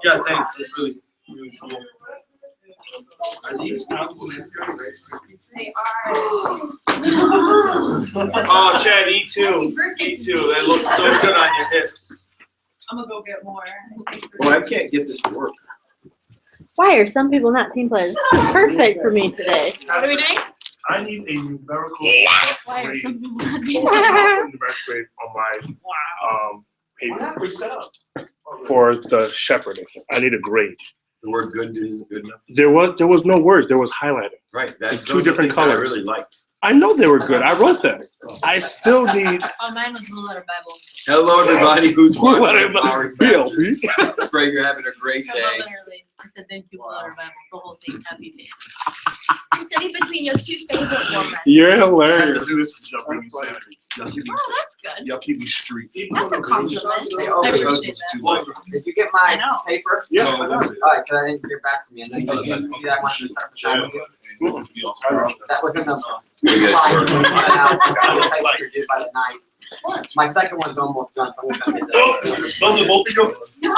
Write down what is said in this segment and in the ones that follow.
Yeah, thanks. It's really, really cool. Are these complimentary Rice Krispies? They are. Oh, Chad, eat too. Eat too. They look so good on your hips. I'm gonna go get more. Oh, I can't get this to work. Why are some people not team players? This is perfect for me today. What are we doing? I need a numerical Why are grade. some people not being Numerical grade on my paper for the shepherding. I need a grade. The word good isn't good enough. There was no words. There was highlighting. Right. In Those two are different things that colors. I really liked. I know they were good. I wrote them. I still need. Oh, mine was Blue Letter Bible. Hello, everybody who's watching. Whatever. Empowering Bill. Pastors. Pray you're having a great I day. love literally. I said thank you, Blue Letter Bible. The whole thing. Happy face. You're sitting between your two favorite women. You're I have hilarious. to do this because y'all bring me sanity. Y'all keep me, Oh, that's good. y'all keep me street. That's a compliment. Oh, I appreciate that. Did you get I my know. paper? Yeah. No, that's it. Alright, cause I didn't hear back from you, and then you see that one to start the time with you? That was in the. You guys Slide. I did by the night. My second one's almost done, so I'm gonna get that. Those are both of you? We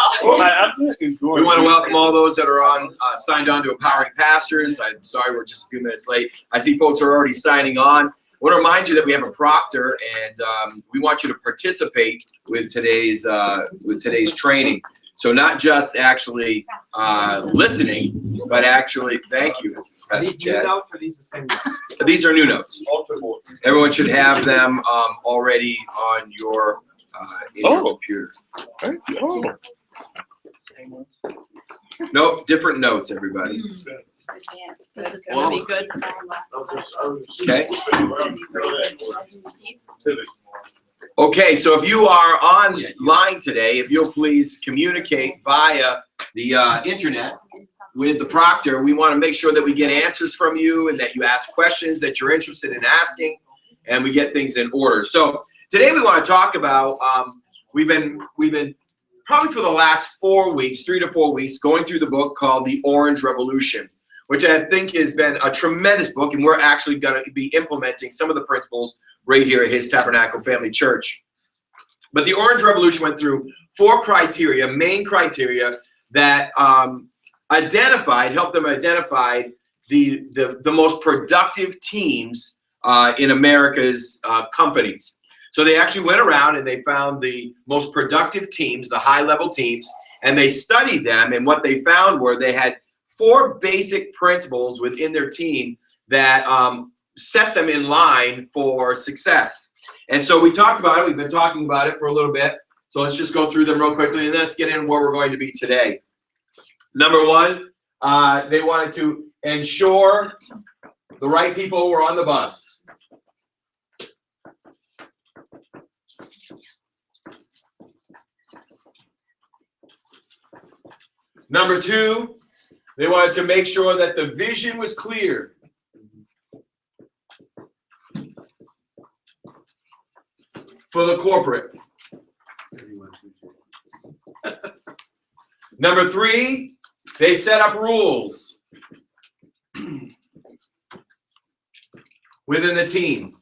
want to welcome all those that are signed on to Empowering Pastors. I'm sorry we're just a few minutes late. I see folks are already signing on. I want to remind you that we have a proctor, and we want you to participate with today's training. So not just actually listening, but actually, thank you, Are Pastor these new Chad. notes or these the same notes? These are new notes. Everyone should have them already on your computer. Oh. Nope, different notes, everybody. This is gonna be good. Okay. Okay, so if you are online today, if you'll please communicate via the internet with the proctor. We want to make sure that we get answers from you and that you ask questions that you're interested in asking, and we get things in order. So today we want to talk about, we've been probably for the last 4 weeks, 3 to 4 weeks, going through the book called The Orange Revolution, which I think has been a tremendous book, and we're actually going to be implementing some of the principles right here at His Tabernacle Family Church. But the Orange Revolution went through 4 criteria, main criteria, that helped them identify the most productive teams in America's companies. So they actually went around and they found the most productive teams, the high-level teams, and they studied them, and what they found were they had 4 basic principles within their team that set them in line for success. And so we talked about it. We've been talking about it for a little bit. So let's just go through them real quickly, and let's get in where we're going to be today. Number 1, they wanted to ensure the right people were on the bus. Number 2, they wanted to make sure that the vision was clear. For the corporate. Number 3, they set up rules within the team.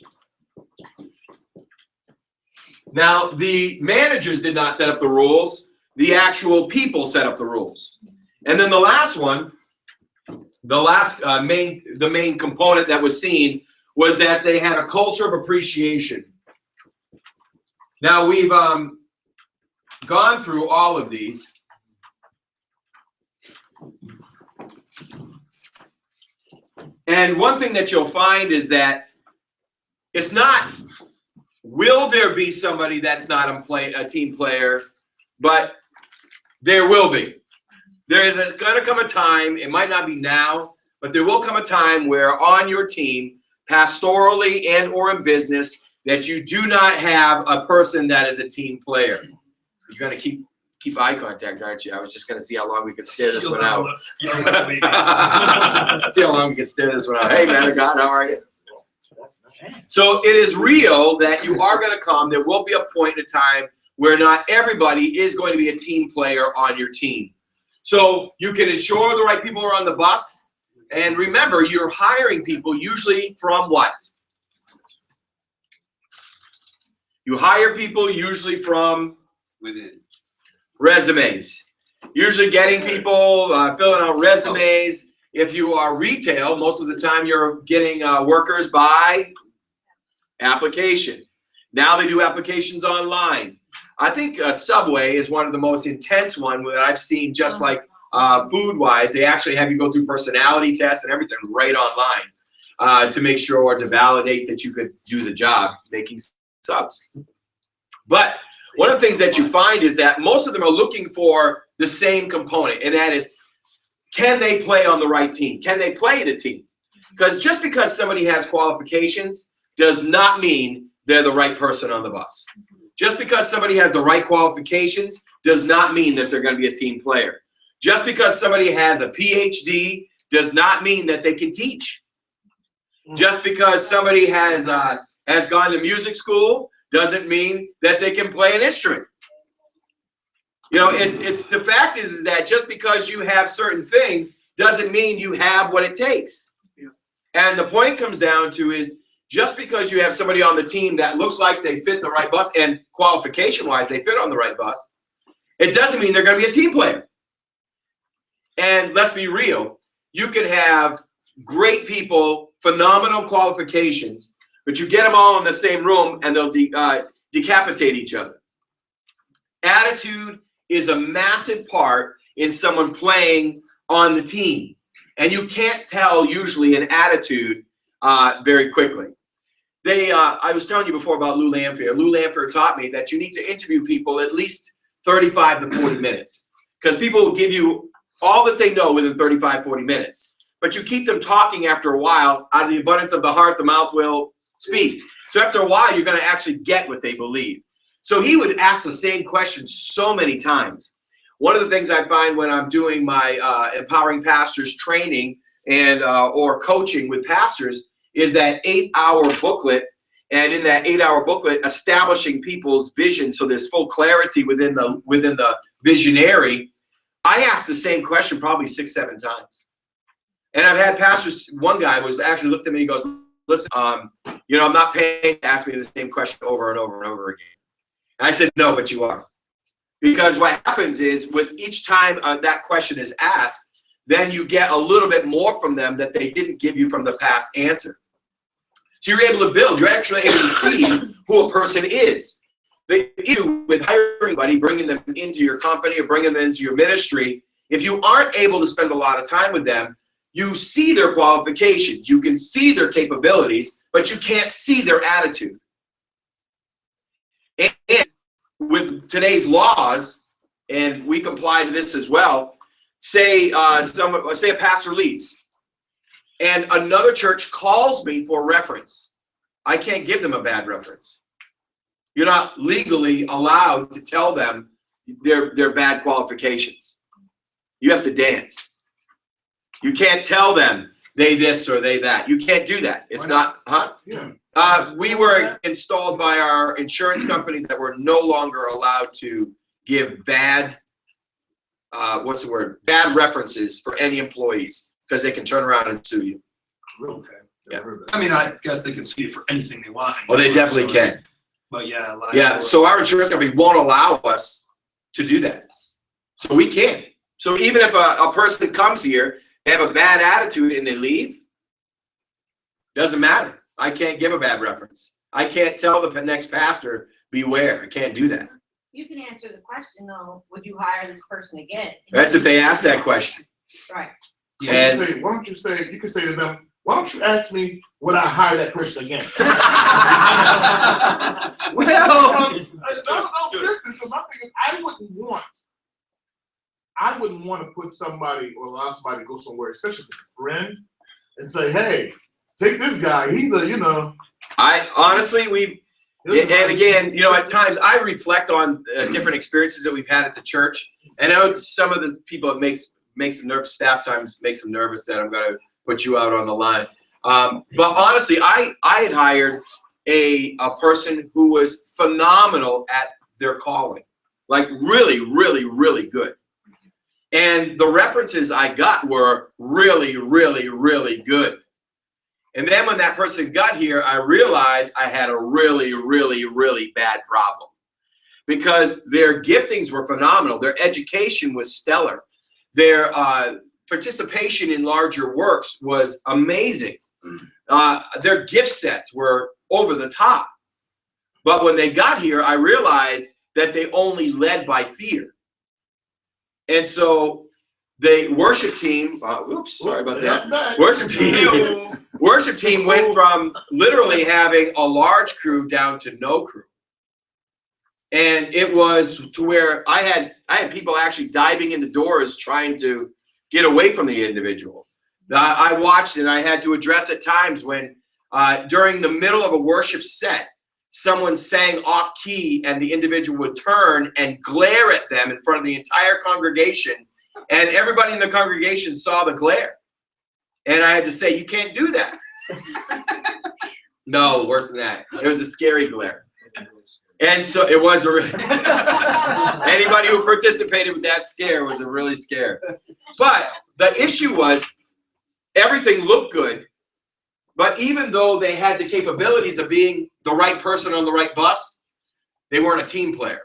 Now, the managers did not set up the rules. The actual people set up the rules. And then the last one, the main component that was seen was that they had a culture of appreciation. Now, we've gone through all of these. And one thing that you'll find is that it's not, will there be somebody that's not a team player, but there will be. There is going to come a time, it might not be now, but there will come a time where on your team, pastorally and or in business, that you do not have a person that is a team player. You're going to keep eye contact, aren't you? I was just going to see how long we could stare this one out. See how long we can stare this one out. Hey, man of God, how are you? So it is real that you are going to come. There will be a point in time where not everybody is going to be a team player on your team. So you can ensure the right people are on the bus. And remember, you're hiring people usually from what? You hire people usually from within. resumes. Usually getting people filling out resumes. If you are retail, most of the time you're getting workers by application. Now they do applications online. I think Subway is one of the most intense one that I've seen, just like food-wise. They actually have you go through personality tests and everything right online to make sure, or to validate that you could do the job making subs. But one of the things that you find is that most of them are looking for the same component, and that is, can they play on the right team? Can they play the team? Because just because somebody has qualifications does not mean they're the right person on the bus. Just because somebody has the right qualifications does not mean that they're going to be a team player. Just because somebody has a PhD does not mean that they can teach. Just because somebody has gone to music school doesn't mean that they can play an instrument. You know, it's the fact is that just because you have certain things doesn't mean you have what it takes. And the point comes down to is, just because you have somebody on the team that looks like they fit the right bus, and qualification-wise they fit on the right bus, it doesn't mean they're going to be a team player. And let's be real, you can have great people, phenomenal qualifications, but you get them all in the same room and they'll decapitate each other. Attitude is a massive part in someone playing on the team. And you can't tell usually an attitude very quickly. I was telling you before about Lou Lanphier. Lou Lanphier taught me that you need to interview people at least 35 to 40 minutes. Because people will give you all that they know within 35, 40 minutes. But you keep them talking after a while, out of the abundance of the heart, the mouth will speak. So after a while, you're going to actually get what they believe. So he would ask the same question so many times. One of the things I find when I'm doing my empowering pastors training and or coaching with pastors is that 8-hour booklet, and in that 8-hour booklet, establishing people's vision so there's full clarity within the visionary. I asked the same question probably 6-7 times. And I've had pastors, one guy was actually looked at me and goes, listen, you know, I'm not paying to ask me the same question over and over and over again. And I said, no, but you are. Because what happens is with each time that question is asked, then you get a little bit more from them that they didn't give you from the past answer. So you're able to build, you're actually able to see who a person is. You, with hiring anybody, bringing them into your company or bringing them into your ministry, if you aren't able to spend a lot of time with them, you see their qualifications, you can see their capabilities, but you can't see their attitude. And with today's laws, and we comply to this as well, say a pastor leaves, and another church calls me for reference. I can't give them a bad reference. You're not legally allowed to tell them their bad qualifications. You have to dance. You can't tell them they this or they that. You can't do that. It's not, huh? Yeah. We were installed by our insurance company that we're no longer allowed to give bad, bad references for any employees, because they can turn around and sue you. Okay. Yeah. I mean, I guess they can sue you for anything they want. Oh, they definitely can. But yeah. Yeah, so our insurance company won't allow us to do that. So we can't. So even if a person comes here, they have a bad attitude and they leave, doesn't matter. I can't give a bad reference. I can't tell the next pastor, beware. I can't do that. You can answer the question though, would you hire this person again? That's if they ask that question. Right. And why don't you say, you can say to them, why don't you ask me, would I hire that person again? well, seriously, because my thing is, I wouldn't want to put somebody or allow somebody to go somewhere, especially if it's a friend, and say, hey, take this guy. He's a, you know. I honestly, and again, you know, at times I reflect on different experiences that we've had at the church. And I know some of the people it makes them nervous, staff times makes them nervous that I'm going to put you out on the line. But honestly, I had hired a person who was phenomenal at their calling, like really, really, really good. And the references I got were really, really, really good. And then when that person got here, I realized I had a really, really, really bad problem. because their giftings were phenomenal. Their education was stellar. Their participation in larger works was amazing. Their gift sets were over the top. But when they got here, I realized that they only led by fear. And so the worship team, oops, sorry about that. Worship team went from literally having a large crew down to no crew. And it was to where I had people actually diving into doors trying to get away from the individual. I watched and I had to address at times when during the middle of a worship set, someone sang off key and the individual would turn and glare at them in front of the entire congregation, and everybody in the congregation saw the glare. And I had to say, you can't do that. No, worse than that. It was a scary glare. And so it was a really, anybody who participated with that scare was a really scare. But the issue was everything looked good, but even though they had the capabilities of being the right person on the right bus, they weren't a team player.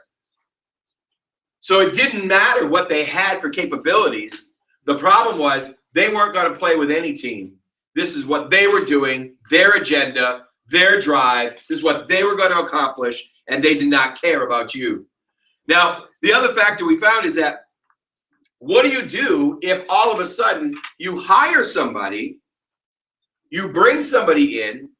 So it didn't matter what they had for capabilities. The problem was they weren't going to play with any team. This is what they were doing, their agenda, their drive. This is what they were going to accomplish, and they did not care about you. Now, the other factor we found is that what do you do if all of a sudden you hire somebody, you bring somebody in?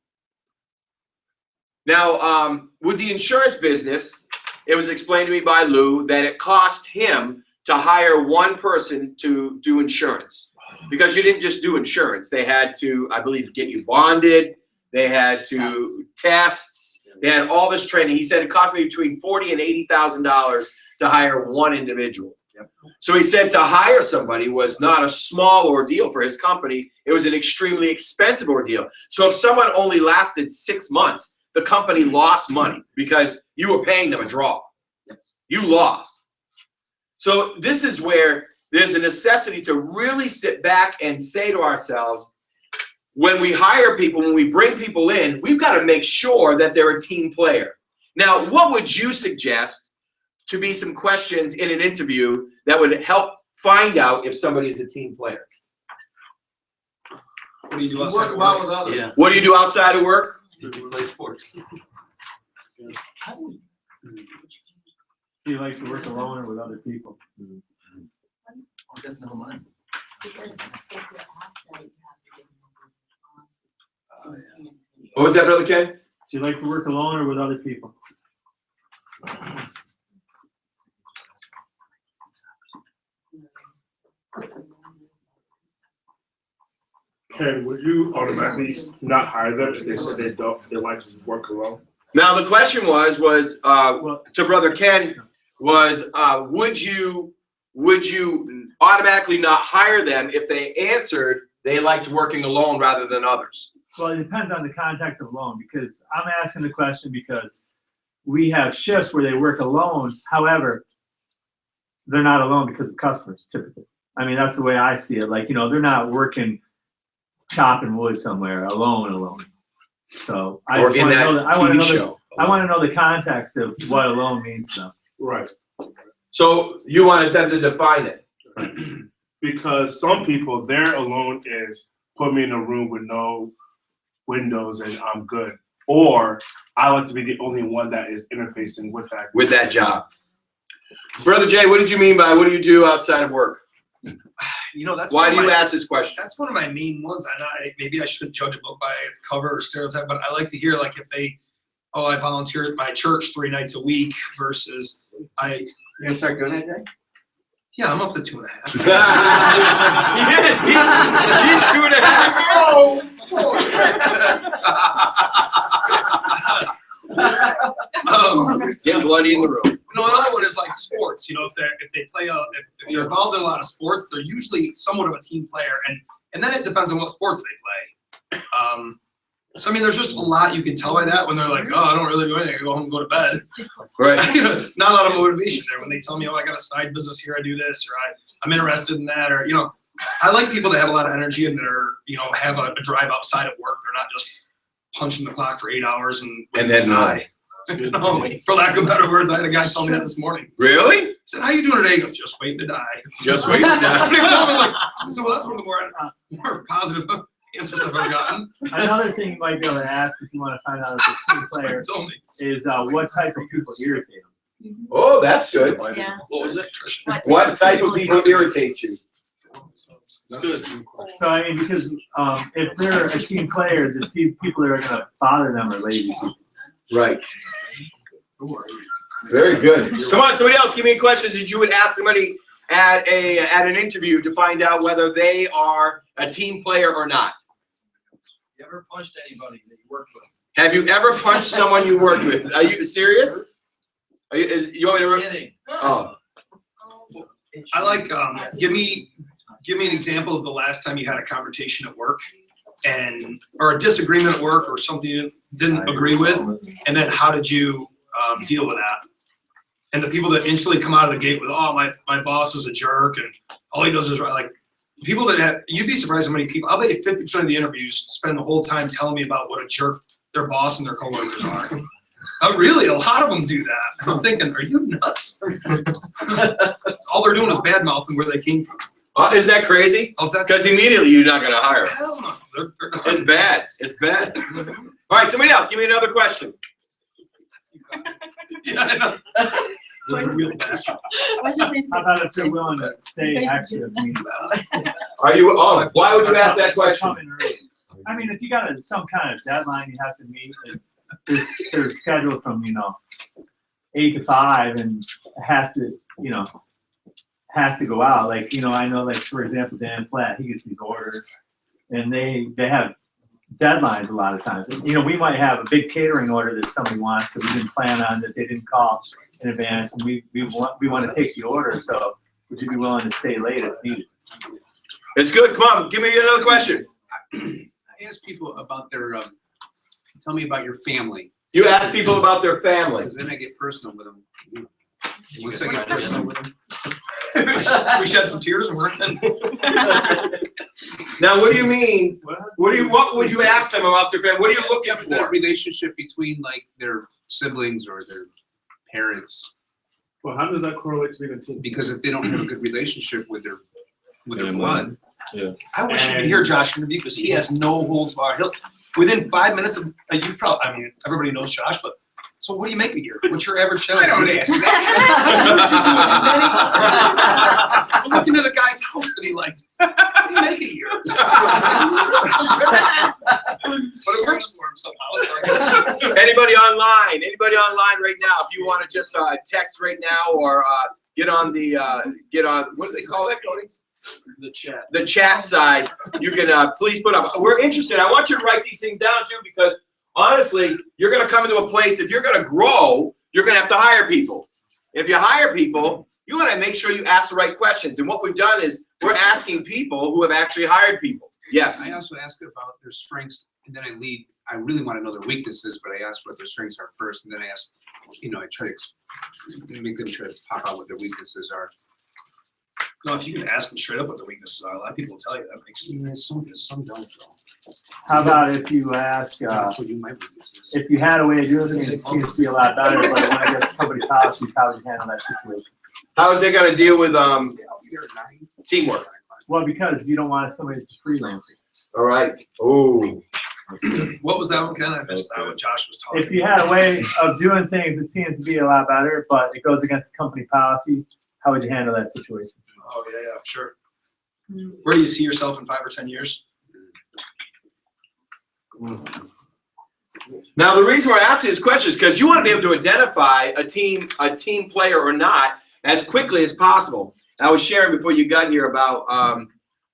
Now, with the insurance business, it was explained to me by Lou that it cost him to hire one person to do insurance, because you didn't just do insurance. They had to, I believe, get you bonded. They had to tests. They had all this training. He said it cost me between $40,000 and $80,000 to hire one individual. So he said to hire somebody was not a small ordeal for his company. It was an extremely expensive ordeal. So if someone only lasted 6 months, the company lost money because you were paying them a draw. You lost. So this is where there's a necessity to really sit back and say to ourselves, when we hire people, when we bring people in, we've got to make sure that they're a team player. Now, what would you suggest to be some questions in an interview that would help find out if somebody is a team player? What do you do outside of work? Yeah. What do you do outside of work? Play sports. Do you like to work alone or with other people? I guess no mind. What was that, Brother Ken? Do you like to work alone or with other people? Ken, would you automatically not hire them if they said they like to work alone? Now the question was to Brother Ken was would you automatically not hire them if they answered they liked working alone rather than others? Well, it depends on the context of alone, because I'm asking the question because we have shifts where they work alone. However, they're not alone because of customers typically. I mean, that's the way I see it. Like, you know, they're not working chopping wood somewhere alone. So I want to know the context of what alone means to them. Right. So you wanted them to define it. Because some people, their alone is put me in a room with no windows and I'm good. Or I like to be the only one that is interfacing with that job. Brother Jay, what did you mean by what do you do outside of work? You know, that's why do you ask this question? That's one of my main ones. And maybe I shouldn't judge a book by its cover or stereotype, but I like to hear like if they, I volunteer at my church 3 nights a week versus You gonna start doing that, Jay? Yeah, I'm up to 2.5. He's 2.5. Get bloody in the room. No, another one is like sports. You know, if they play if you're involved in a lot of sports, they're usually somewhat of a team player, and then it depends on what sports they play. So I mean, there's just a lot you can tell by that when they're like, oh, I don't really do anything. I go home and go to bed. Right. Not a lot of motivation there. When they tell me, oh, I got a side business here, I do this, or I'm interested in that, or I like people that have a lot of energy and that are have a drive outside of work. They're not just punching the clock for 8 hours and then die. For lack of better words, I had a guy tell me that this morning. Really? I said, "How you doing today?" He goes, "Just waiting to die." Just waiting to die. Somebody told me, like, I said, "Well, that's one of the more positive answers I've ever gotten." Another thing you might be able to ask if you want to find out if a team player Told me. is what type of people irritate them. Oh, that's good. Yeah. What was it, Trish? What type of people irritate you? It's good. So I mean, because if they're a team player, the people that are going to bother them are lazy people. Right. Very good. Come on, somebody else, give me a question that you would ask somebody at an interview to find out whether they are a team player or not. You ever punched anybody that you worked with? Have you ever punched someone you worked with? Are you serious? You want me to? Kidding. Oh, I like give me an example of the last time you had a confrontation at work or a disagreement at work or something you didn't agree with, and then how did you deal with that? And the people that instantly come out of the gate with, "Oh, my boss is a jerk and all he does is right," like people that have, you'd be surprised how many people, I'll bet you 50% of the interviews spend the whole time telling me about what a jerk their boss and their coworkers are. Really, a lot of them do that. And I'm thinking, are you nuts? All they're doing is bad mouthing where they came from. is that crazy? Oh, that's Because immediately you're not going to hire them. hell no. They're It's bad. It's bad. All right, somebody else, give me another question. Yeah, I know. Like a wheel back. How about if they're willing to stay extra? Are you? Oh, why would you ask that question? I mean, if you got some kind of deadline you have to meet, and they're scheduled from 8 to 5, and has to go out. Like I know, like for example, Dan Platt, he gets these orders, and they have deadlines a lot of times. We might have a big catering order that somebody wants that we didn't plan on, that they didn't call in advance, and we want to take the order. So would you be willing to stay late if needed? It's good. Come on, give me another question. I ask people about their, tell me about your family, You ask people about their family. because then I get personal with them. Once I get personal with them, We shed some tears and we're in. Now, what do you mean? What would you ask them about their family? What are you looking that for? relationship between like their siblings or their parents, Well, how does that correlate to being a team? because if they don't have a good relationship with their blood, I wish you could hear Josh interview because he has no holds barred. He'll within 5 minutes of you probably. I mean, everybody knows Josh, but so what do you make a year? What's your average salary? I don't ask that. I'm looking at the guy's house that he liked. What do you make a year? But it works for him somehow. So Anybody online? Anybody online right now? If you want to just text right now or get on what do they call that, Cody? The chat side. You can please put up. We're interested. I want you to write these things down too, because honestly, you're going to come into a place. If you're going to grow, you're going to have to hire people. If you hire people, you want to make sure you ask the right questions. And what we've done is we're asking people who have actually hired people. Yes. I also ask about their strengths, and then I lead. I really want to know their weaknesses, but I ask what their strengths are first, and then I ask, I try to make them try to pop out what their weaknesses are. no, if you can ask them straight up what the weaknesses are, a lot of people will tell you that makes some don't. How about if you ask, if you had a way of doing things, it seems to be a lot better, but when I get company policies, how would you handle that situation? How is they going to deal with teamwork? Well, because you don't want somebody that's freelancing. All right. Oh. What was that one, Ken? I missed that what Josh was talking If you had a way of doing things, it seems to be a lot better, but it goes against the company policy, how would you handle that situation? Oh, yeah, sure. Where do you see yourself in 5 or 10 years? Now, the reason we're asking this question is because you want to be able to identify a team player or not as quickly as possible. I was sharing before you got here about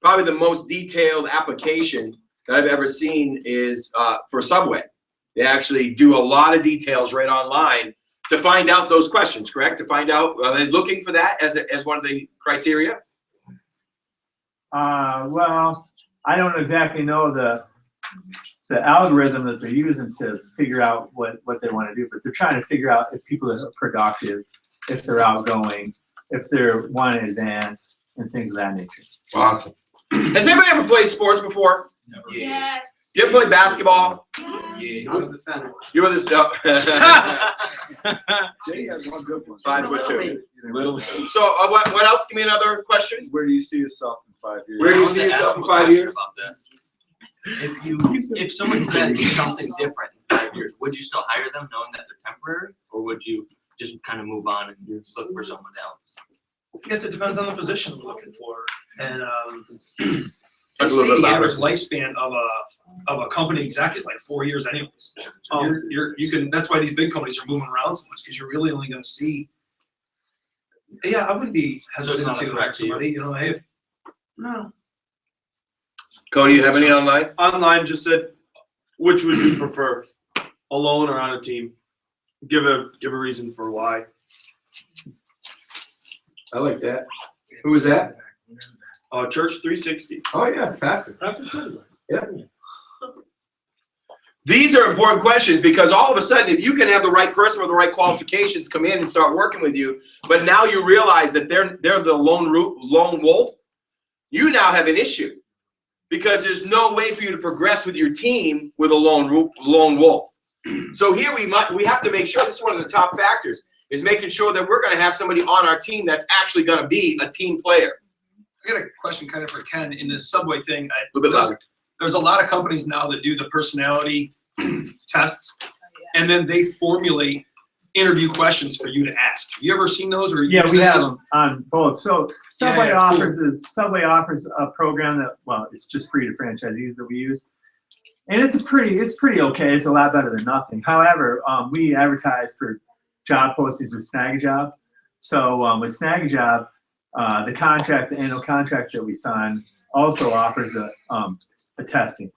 probably the most detailed application that I've ever seen is for Subway. They actually do a lot of details right online to find out those questions, correct? To find out, are they looking for that as one of the criteria? Well, I don't exactly know the algorithm that they're using to figure out what they want to do, but they're trying to figure out if people are productive, if they're outgoing, if they're wanting to advance, and things of that nature. Awesome. Has anybody ever played sports before? Yes. You ever play basketball? Yeah, I was the center. You were this. Oh. Jay has one good one. 5'2". Little. So what else? Give me another question. Where do you see yourself in 5 years? Where do you I see wanted to yourself ask in him a 5 question years? about that. If someone said something different in 5 years, would you still hire them knowing that they're temporary, or would you just kind of move on and look for someone else? I guess it depends on the position we're looking for, and Talk they a little say bit the louder. average lifespan of a company exec is like 4 years anyways. So you can, that's why these big companies are moving around so much, because you're really only gonna see. Yeah, I wouldn't be hesitant not a to threat hire to you? somebody, you know, hey, no. Cody, you have any online? Online just said, which would you prefer, alone or on a team? Give a reason for why. I like that. Who was that? Church 360. Oh, yeah, Pastor. That's a good one. Yeah. These are important questions because all of a sudden, if you can have the right person with the right qualifications come in and start working with you, but now you realize that they're the lone wolf, you now have an issue because there's no way for you to progress with your team with a lone wolf. So here we have to make sure, this is one of the top factors, is making sure that we're going to have somebody on our team that's actually going to be a team player. I got a question kind of for Ken in the Subway thing. A little bit louder. There's a lot of companies now that do the personality tests, and then they formulate interview questions for you to ask. Have you ever seen those? Or Yeah, we used have those? them on both. So Subway Yeah, it's cool. Subway offers a program that, well, it's just free to franchisees that we use. And it's pretty okay. It's a lot better than nothing. However, we advertise for job postings with Snag a Job. So with Snag a Job, the annual contract that we sign also offers a testing.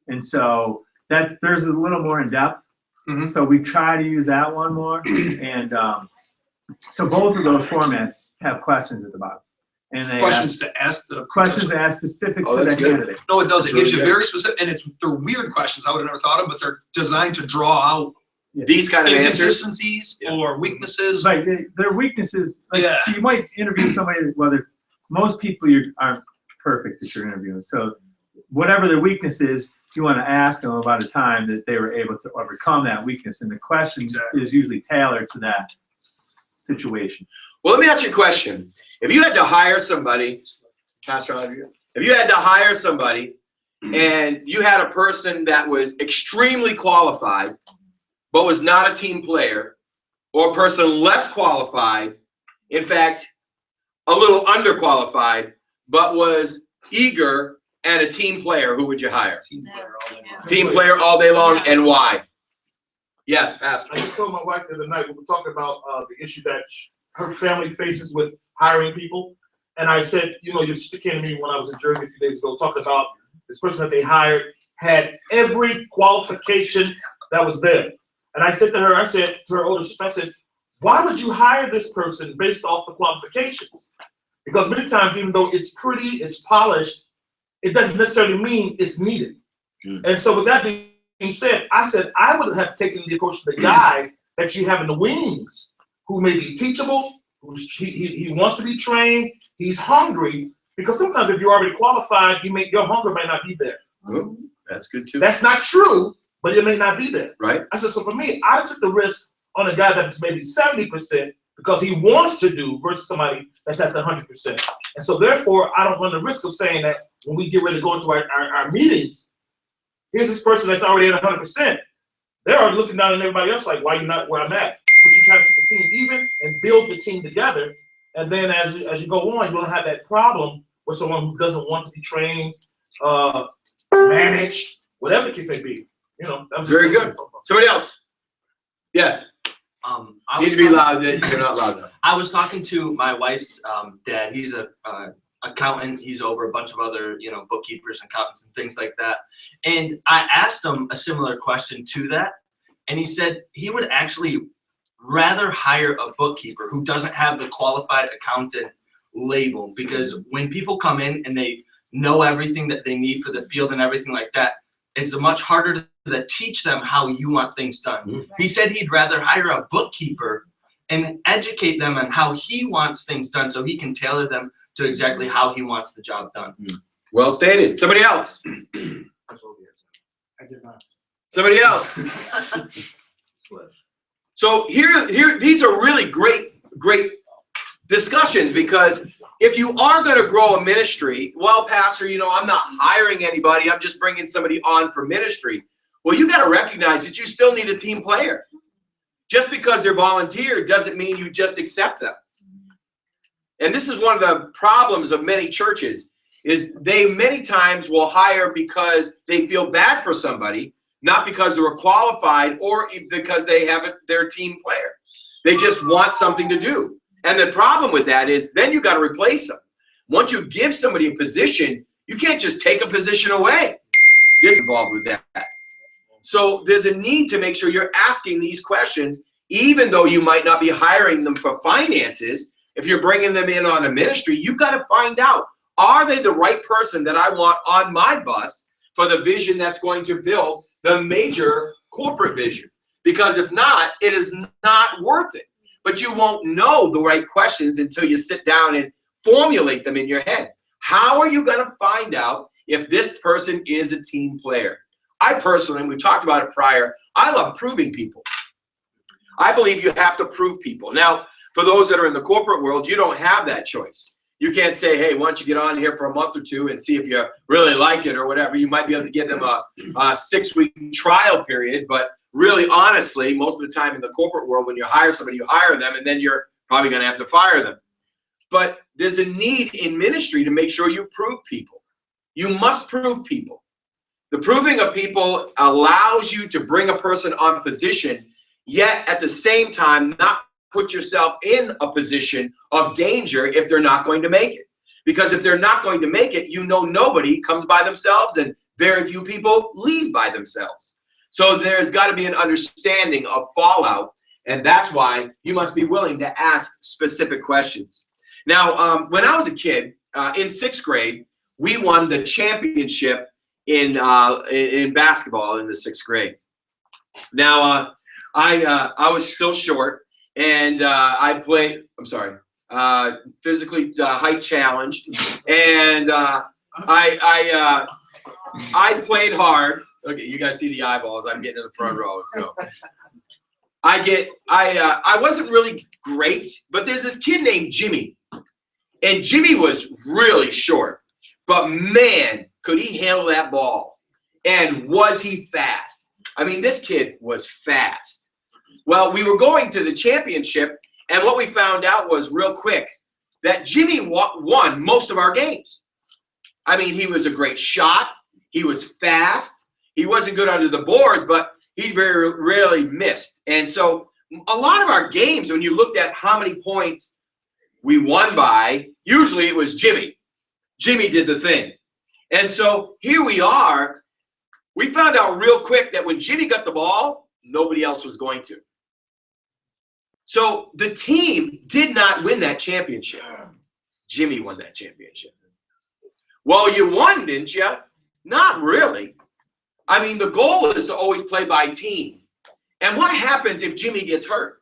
And so there's a little more in depth. Mhm. So we try to use that one more. And so both of those formats have questions at the bottom. And they Questions to ask the questions to ask specific Oh, to that's the good. candidate. No, it does. That's It gives really you good. very specific, and they're weird questions I would have never thought of, but they're designed to draw out These kind of answers. inconsistencies Yeah. or weaknesses. Like their weaknesses. Like, Yeah. So you might interview somebody. Well, most people aren't perfect that you're interviewing. So whatever their weakness is, you want to ask them about a time that they were able to overcome that weakness, and the question Exactly. is usually tailored to that situation. Well, let me ask you a question. If you had to hire somebody, Pastor Andrea, if you had to hire somebody and you had a person that was extremely qualified but was not a team player, or a person less qualified, in fact, a little underqualified, but was eager and a team player, who would you hire? Team player all day long. Team player all day long, and why? Yes, Pastor. I just told my wife the other night, we were talking about the issue that her family faces with hiring people. And I said, you know, your sister came to me when I was in Germany a few days ago, talking about this person that they hired had every qualification that was there. And I said to her, to her older sister, I said, why would you hire this person based off the qualifications? Because many times, even though it's pretty, it's polished, it doesn't necessarily mean it's needed. And so with that being said, I said, I would have taken the approach to the guy that you have in the wings, who may be teachable, he wants to be trained, he's hungry, because sometimes if you're already qualified, your hunger may not be there. Oh, that's good too. That's not true, but it may not be there. Right. I said, so for me, I took the risk on a guy that's maybe 70% because he wants to do versus somebody that's at the 100%. And so therefore, I don't run the risk of saying that when we get ready to go into our meetings, here's this person that's already at 100%. They're already looking down at everybody else like, why are you not where I'm at? We can kind of keep the team even and build the team together. And then as you go on, you don't have that problem with someone who doesn't want to be trained, managed, whatever the case may be. You know, that was Very good. Somebody else. Yes. I Need was to be talking- loud. You're not loud enough. I was talking to my wife's dad. He's a accountant. He's over a bunch of other, bookkeepers, accountants, and things like that. And I asked him a similar question to that, and he said he would actually rather hire a bookkeeper who doesn't have the qualified accountant label, because when people come in and they know everything that they need for the field and everything like that, it's much harder to teach them how you want things done. Mm-hmm. He said he'd rather hire a bookkeeper and educate them on how he wants things done so he can tailor them to exactly how he wants the job done. Well stated. Somebody else. I did not. Somebody else. So here, these are really great discussions, because if you are going to grow a ministry, well, Pastor, you know, I'm not hiring anybody. I'm just bringing somebody on for ministry. Well, you got to recognize that you still need a team player. Just because they're volunteer doesn't mean you just accept them. And this is one of the problems of many churches, is they many times will hire because they feel bad for somebody, not because they're qualified or because they have their team player. They just want something to do. And the problem with that is then you got to replace them. Once you give somebody a position, you can't just take a position away. This involved with that. So there's a need to make sure you're asking these questions, even though you might not be hiring them for finances. If you're bringing them in on a ministry, you've got to find out, are they the right person that I want on my bus for the vision that's going to build the major corporate vision? Because if not, it is not worth it. But you won't know the right questions until you sit down and formulate them in your head. How are you going to find out if this person is a team player? I personally, and we talked about it prior, I love proving people. I believe you have to prove people. Now, for those that are in the corporate world, you don't have that choice. You can't say, hey, why don't you get on here for a month or two and see if you really like it or whatever. You might be able to give them a 6-week trial period, but really, honestly, most of the time in the corporate world, when you hire somebody, you hire them, and then you're probably going to have to fire them. But there's a need in ministry to make sure you prove people. You must prove people. The proving of people allows you to bring a person on position, yet at the same time not put yourself in a position of danger if they're not going to make it. Because if they're not going to make it, you know nobody comes by themselves, and very few people leave by themselves. So there's got to be an understanding of fallout, and that's why you must be willing to ask specific questions. Now, when I was a kid, in 6th grade, we won the championship in basketball in the 6th grade. Now, I was still short, and I played, physically height challenged, and I played hard. Okay, you guys see the eyeballs. I'm getting in the front row, so I wasn't really great, but there's this kid named Jimmy, and Jimmy was really short, but man, could he handle that ball, and was he fast? I mean, this kid was fast. Well, we were going to the championship, and what we found out was real quick that Jimmy won most of our games. I mean, he was a great shot. He was fast. He wasn't good under the boards, but he very rarely missed. And so a lot of our games, when you looked at how many points we won by, usually it was Jimmy. Jimmy did the thing. And so here we are. We found out real quick that when Jimmy got the ball, nobody else was going to. So the team did not win that championship. Jimmy won that championship. Well, you won, didn't you? Not really. I mean, the goal is to always play by team. And what happens if Jimmy gets hurt?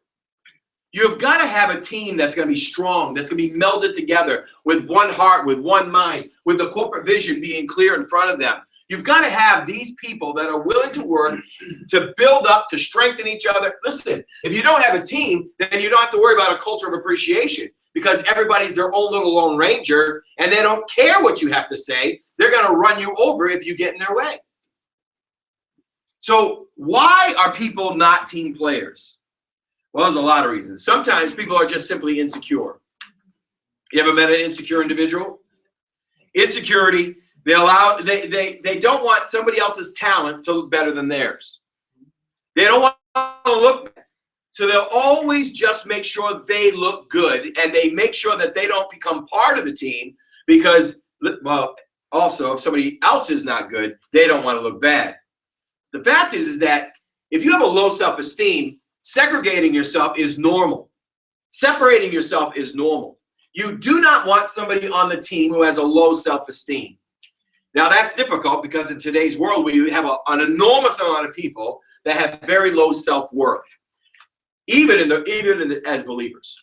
You've got to have a team that's going to be strong, that's going to be melded together with one heart, with one mind, with the corporate vision being clear in front of them. You've got to have these people that are willing to work, to build up, to strengthen each other. Listen, if you don't have a team, then you don't have to worry about a culture of appreciation, because everybody's their own little lone ranger, and they don't care what you have to say. They're going to run you over if you get in their way. So why are people not team players? Well, there's a lot of reasons. Sometimes people are just simply insecure. You ever met an insecure individual? Insecurity, they don't want somebody else's talent to look better than theirs. They don't want to look bad. So they'll always just make sure they look good, and they make sure that they don't become part of the team because, well, also if somebody else is not good, they don't want to look bad. The fact is that if you have a low self-esteem, segregating yourself is normal. Separating yourself is normal. You do not want somebody on the team who has a low self-esteem. Now that's difficult because in today's world we have an enormous amount of people that have very low self-worth, even as believers.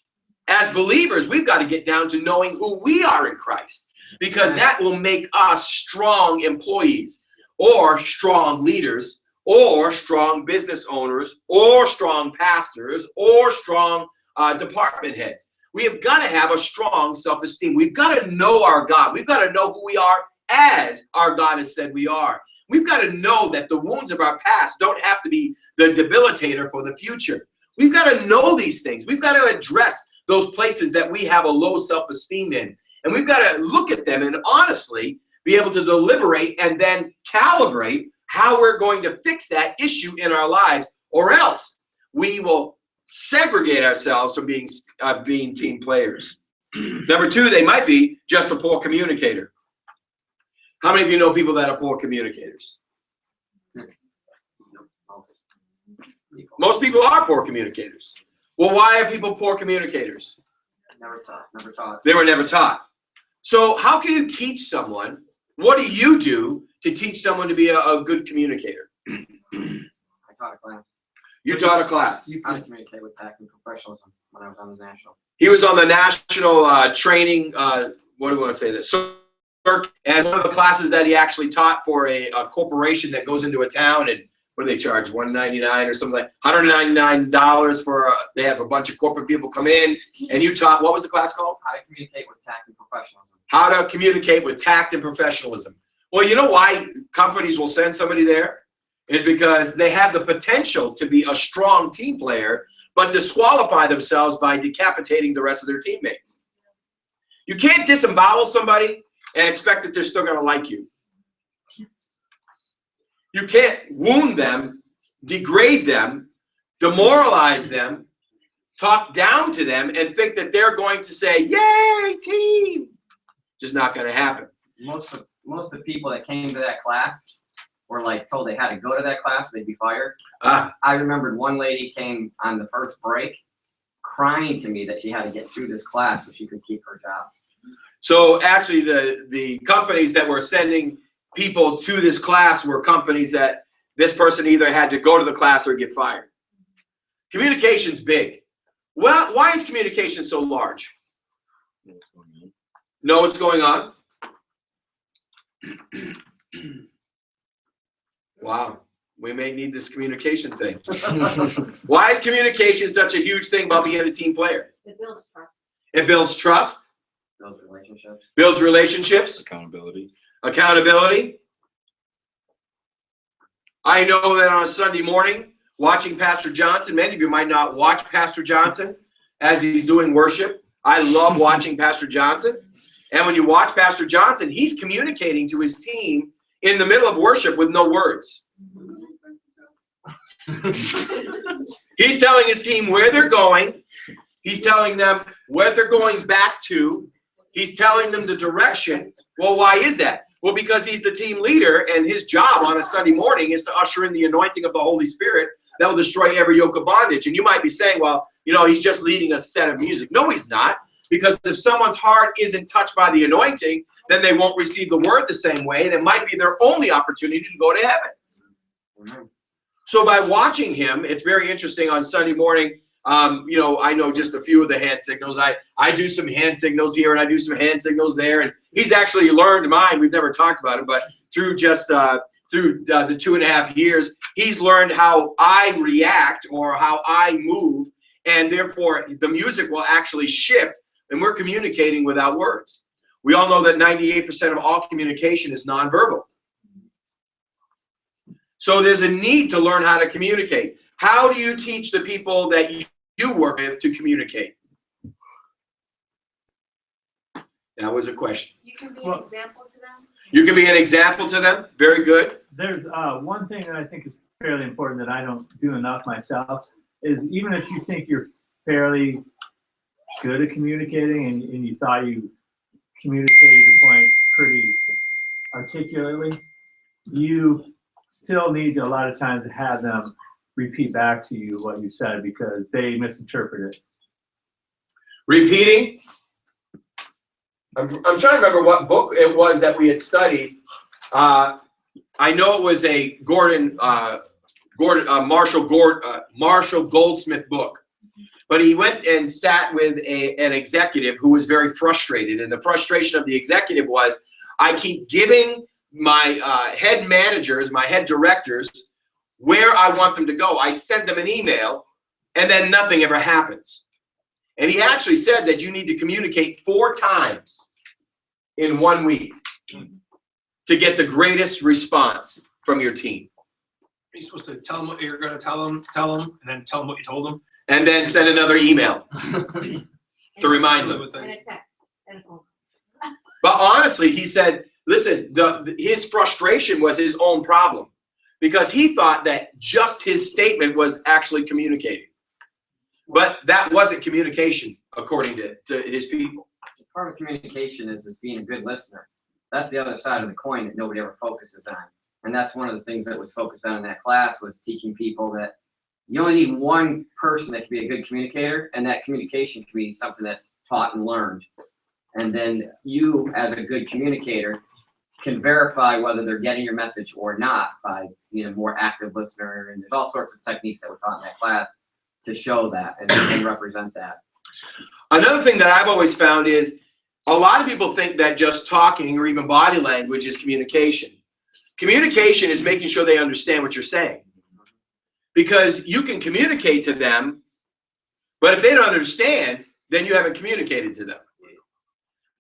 As believers, we've got to get down to knowing who we are in Christ, because that will make us strong employees. or strong leaders, or strong business owners, or strong pastors, or strong department heads. We have got to have a strong self-esteem. We've got to know our God. We've got to know who we are as our God has said we are. We've got to know that the wounds of our past don't have to be the debilitator for the future. We've got to know these things. We've got to address those places that we have a low self-esteem in. And we've got to look at them and honestly be able to deliberate and then calibrate how we're going to fix that issue in our lives, or else we will segregate ourselves from being team players. Number two, they might be just a poor communicator. How many of you know people that are poor communicators? Most people are poor communicators. Well, why are people poor communicators? Never taught. They were never taught. So how can you teach someone? What do you do to teach someone to be a good communicator? I taught a class. You taught a class. How to communicate with tact and professionalism when I was on the national. He was on the national training, what do we want to say this? And one of the classes that he actually taught for a corporation that goes into a town, and what do they charge? $199 or something like $199 for, they have a bunch of corporate people come in, and you taught, what was the class called? How to communicate with tact and professionalism. How to communicate with tact and professionalism. Well, you know why companies will send somebody there? Is because they have the potential to be a strong team player, but disqualify themselves by decapitating the rest of their teammates. You can't disembowel somebody and expect that they're still going to like you. You can't wound them, degrade them, demoralize them, talk down to them, and think that they're going to say, yay, team. Just not going to happen. Most of the people that came to that class were like told they had to go to that class, they'd be fired. I remembered one lady came on the first break crying to me that she had to get through this class so she could keep her job. So actually the companies that were sending people to this class were companies that this person either had to go to the class or get fired. Communication's big. Well, why is communication so large? Know what's going on? Wow, we may need this communication thing. Why is communication such a huge thing about being a team player? It builds trust. It builds trust. Builds relationships. Builds relationships. Accountability. Accountability. I know that on a Sunday morning, watching Pastor Johnson, many of you might not watch Pastor Johnson as he's doing worship. I love watching Pastor Johnson. And when you watch Pastor Johnson, he's communicating to his team in the middle of worship with no words. He's telling his team where they're going. He's telling them where they're going back to. He's telling them the direction. Well, why is that? Well, because he's the team leader, and his job on a Sunday morning is to usher in the anointing of the Holy Spirit that will destroy every yoke of bondage. And you might be saying, well, you know, he's just leading a set of music. No, he's not. Because if someone's heart isn't touched by the anointing, then they won't receive the word the same way. That might be their only opportunity to go to heaven. Mm-hmm. So by watching him, it's very interesting on Sunday morning. You know, I know just a few of the hand signals. I do some hand signals here and I do some hand signals there. And he's actually learned mine. We've never talked about it, but through just the 2.5 years, he's learned how I react or how I move. And therefore, the music will actually shift. And we're communicating without words. We all know that 98% of all communication is nonverbal. So there's a need to learn how to communicate. How do you teach the people that you work with to communicate? That was a question. You can be an example to them. You can be an example to them. Very good. There's one thing that I think is fairly important that I don't do enough myself is even if you think you're fairly good at communicating and you thought you communicated your point pretty articulately, you still need to, a lot of times, to have them repeat back to you what you said because they misinterpret it. Repeating. I'm trying to remember what book it was that we had studied. I know it was a Marshall Goldsmith book. But he went and sat with an executive who was very frustrated. And the frustration of the executive was, I keep giving head managers, my head directors, where I want them to go. I send them an email, and then nothing ever happens. And he actually said that you need to communicate 4 times in 1 week to get the greatest response from your team. Are you supposed to tell them what you're going to tell them, and then tell them what you told them? And then send another email to remind them. And a text and a phone call. But honestly, he said, listen, his frustration was his own problem because he thought that just his statement was actually communicating. But that wasn't communication, according to his people. Part of communication is being a good listener. That's the other side of the coin that nobody ever focuses on. And that's one of the things that was focused on in that class, was teaching people that you only need one person that can be a good communicator, and that communication can be something that's taught and learned. And then you, as a good communicator, can verify whether they're getting your message or not by being a more active listener. And there's all sorts of techniques that were taught in that class to show that and represent that. Another thing that I've always found is a lot of people think that just talking or even body language is communication. Communication is making sure they understand what you're saying. Because you can communicate to them, but if they don't understand, then you haven't communicated to them.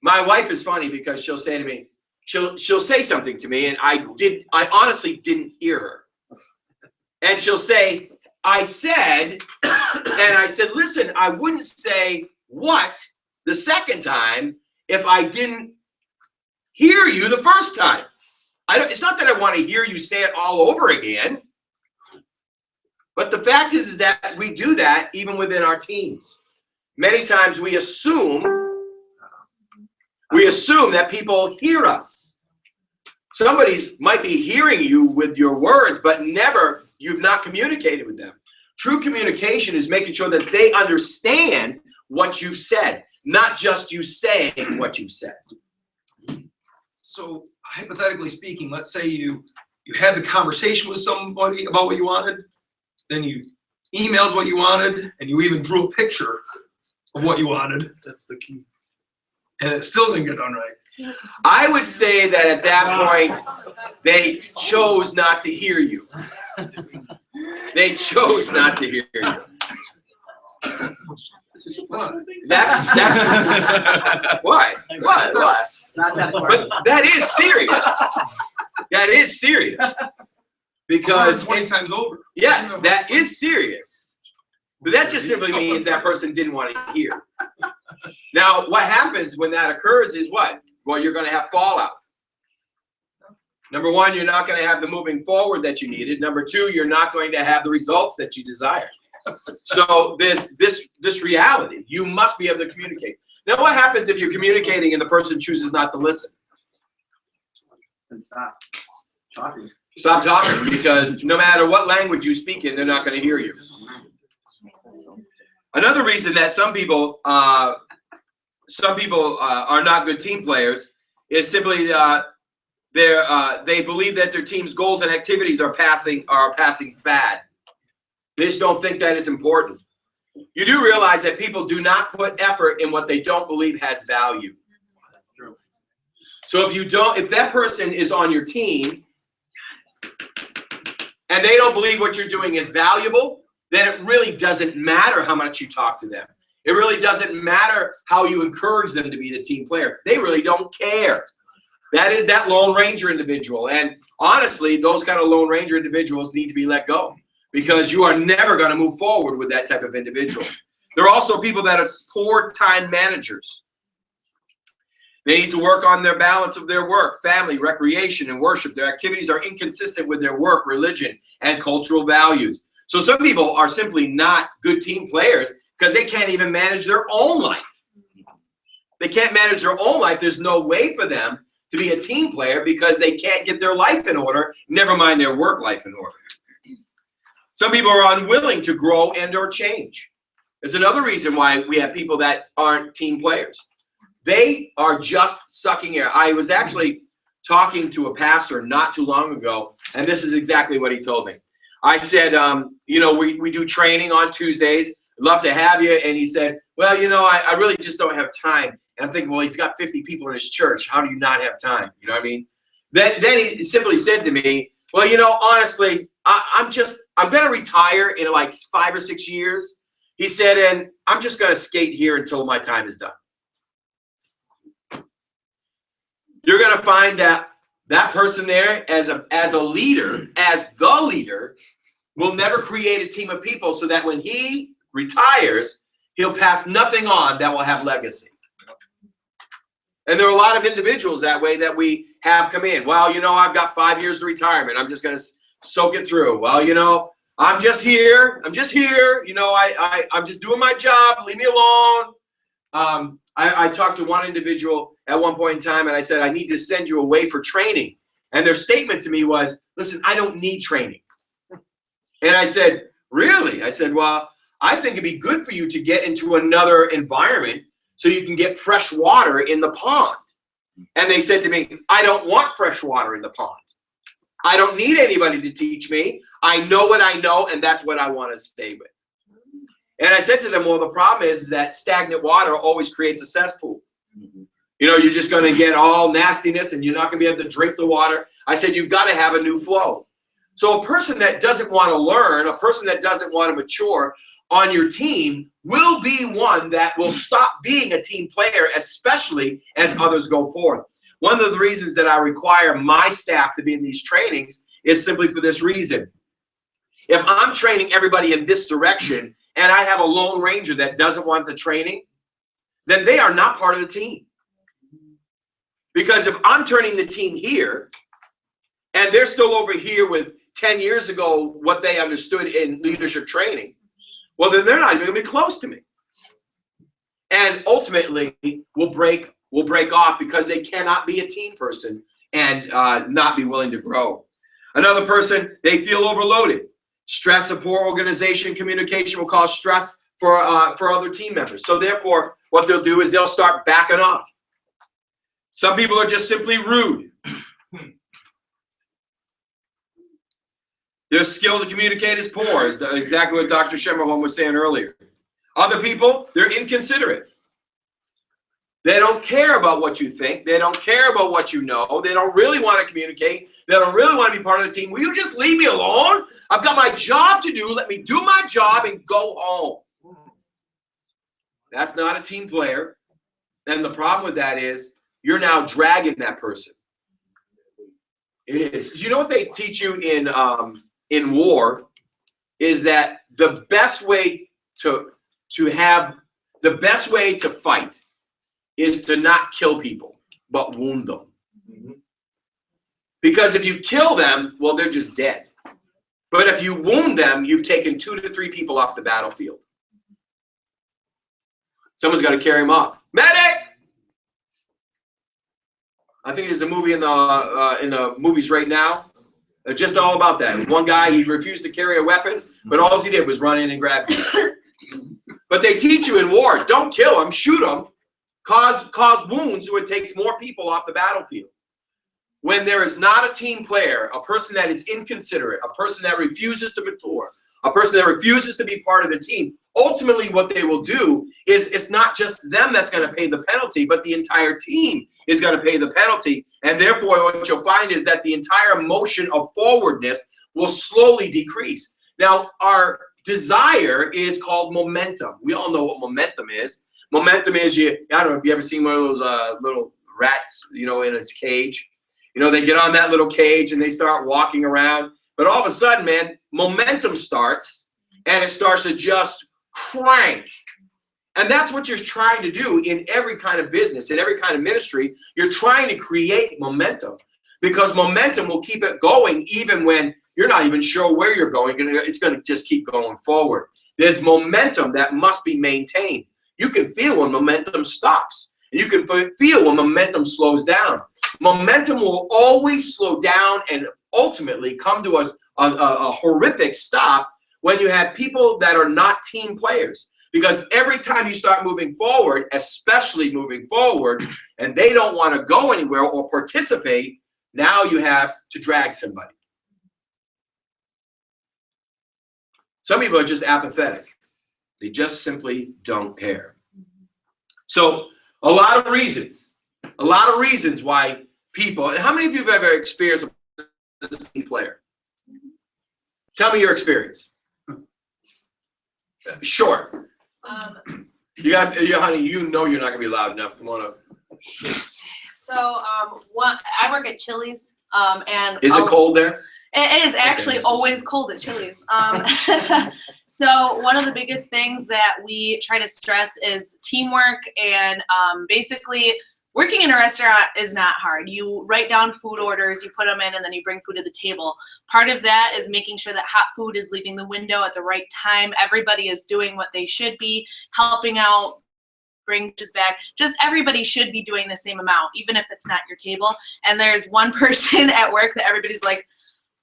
My wife is funny because she'll say to me, she'll say something to me, and I honestly didn't hear her. And she'll say, I said, and I said, listen, I wouldn't say what the second time if I didn't hear you the first time. It's not that I want to hear you say it all over again. But the fact is that we do that even within our teams. Many times we assume that people hear us. Somebody's might be hearing you with your words, but you've not communicated with them. True communication is making sure that they understand what you've said, not just you saying what you've said. So hypothetically speaking, let's say you had the conversation with somebody about what you wanted, then you emailed what you wanted, and you even drew a picture of what you wanted. That's the key. And it still didn't get done right. I would say that at that point, they chose not to hear you. They chose not to hear you. That's what? Not that far. But that is serious. That is serious. Because 20 times over. Yeah, that is serious. But that just simply means that person didn't want to hear. Now, what happens when that occurs is what? Well, you're going to have fallout. Number one, you're not going to have the moving forward that you needed. Number two, you're not going to have the results that you desire. So this reality, you must be able to communicate. Now, what happens if you're communicating and the person chooses not to listen? And stop talking. Stop talking, because no matter what language you speak in, they're not going to hear you. Another reason that some people are not good team players is simply they believe that their team's goals and activities are passing fad. They just don't think that it's important. You do realize that people do not put effort in what they don't believe has value. So if that person is on your team and they don't believe what you're doing is valuable, then it really doesn't matter how much you talk to them. It really doesn't matter how you encourage them to be the team player. They really don't care. That is that Lone Ranger individual. And honestly, those kind of Lone Ranger individuals need to be let go, because you are never going to move forward with that type of individual. There are also people that are poor time managers. They need to work on their balance of their work, family, recreation, and worship. Their activities are inconsistent with their work, religion, and cultural values. So some people are simply not good team players because they can't even manage their own life. They can't manage their own life. There's no way for them to be a team player because they can't get their life in order, never mind their work life in order. Some people are unwilling to grow and or change. There's another reason why we have people that aren't team players. They are just sucking air. I was actually talking to a pastor not too long ago, and this is exactly what he told me. I said, we do training on Tuesdays. Love to have you. And he said, well, I really just don't have time. And I'm thinking, well, he's got 50 people in his church. How do you not have time? You know what I mean? Then he simply said to me, well, you know, honestly, I'm going to retire in like 5 or 6 years. He said, and I'm just going to skate here until my time is done. You're going to find that that person there as a leader, as the leader, will never create a team of people so that when he retires, he'll pass nothing on that will have legacy. And there are a lot of individuals that way that we have come in. Well, you know, I've got 5 years to retirement. I'm just going to soak it through. Well, you know, I'm just here. You know, I'm just doing my job. Leave me alone. I talked to one individual at one point in time, and I said, I need to send you away for training. And their statement to me was, listen, I don't need training. And I said, really? I said, well, I think it'd be good for you to get into another environment so you can get fresh water in the pond. And they said to me, I don't want fresh water in the pond. I don't need anybody to teach me. I know what I know, and that's what I want to stay with. And I said to them, well, the problem is that stagnant water always creates a cesspool. You know, you're just going to get all nastiness, and you're not going to be able to drink the water. I said, you've got to have a new flow. So a person that doesn't want to learn, a person that doesn't want to mature on your team will be one that will stop being a team player, especially as others go forth. One of the reasons that I require my staff to be in these trainings is simply for this reason. If I'm training everybody in this direction and I have a lone ranger that doesn't want the training, then they are not part of the team. Because if I'm turning the team here and they're still over here with 10 years ago what they understood in leadership training, well, then they're not even going to be close to me. And ultimately, we'll break off because they cannot be a team person and not be willing to grow. Another person, they feel overloaded. Stress of poor organization, communication will cause stress for other team members. So therefore, what they'll do is they'll start backing off. Some people are just simply rude. Their skill to communicate is poor, is exactly what Dr. Shemmerholm was saying earlier. Other people, they're inconsiderate. They don't care about what you think. They don't care about what you know. They don't really want to communicate. They don't really want to be part of the team. Will you just leave me alone? I've got my job to do. Let me do my job and go home. That's not a team player. And the problem with that is you're now dragging that person. It is. You know what they teach you in war is that the best way to fight is to not kill people, but wound them. Because if you kill them, well, they're just dead. But if you wound them, you've taken 2 to 3 people off the battlefield. Someone's got to carry them off. Medic! I think there's a movie in the movies right now. Just all about that. One guy, he refused to carry a weapon, but all he did was run in and grab you. But they teach you in war, don't kill them, shoot them, cause wounds so it takes more people off the battlefield. When there is not a team player, a person that is inconsiderate, a person that refuses to mature, a person that refuses to be part of the team, ultimately what they will do is it's not just them that's going to pay the penalty, but the entire team is going to pay the penalty. And therefore, what you'll find is that the entire motion of forwardness will slowly decrease. Now, our desire is called momentum. We all know what momentum is. Momentum is, I don't know if you ever seen one of those little rats, you know, in its cage. You know, they get on that little cage and they start walking around. But all of a sudden, man, momentum starts and it starts to just crank. And that's what you're trying to do in every kind of business, in every kind of ministry. You're trying to create momentum because momentum will keep it going even when you're not even sure where you're going. It's going to just keep going forward. There's momentum that must be maintained. You can feel when momentum stops. You can feel when momentum slows down. Momentum will always slow down and ultimately come to a horrific stop when you have people that are not team players. Because every time you start moving forward, especially moving forward, and they don't want to go anywhere or participate, now you have to drag somebody. Some people are just apathetic. They just simply don't care. So a lot of reasons why people, and how many of you have ever experienced a team player? Tell me your experience. Short. You got, honey, you know you're not gonna be loud enough. Come on up. So, I work at Chili's, and Is it cold there? It is actually Okay. always cold at Chili's. So one of the biggest things that we try to stress is teamwork, and basically working in a restaurant is not hard. You write down food orders, you put them in, and then you bring food to the table. Part of that is making sure that hot food is leaving the window at the right time. Everybody is doing what they should be, helping out, bring dishes back. Just everybody should be doing the same amount, even if it's not your table. And there's one person at work that everybody's like,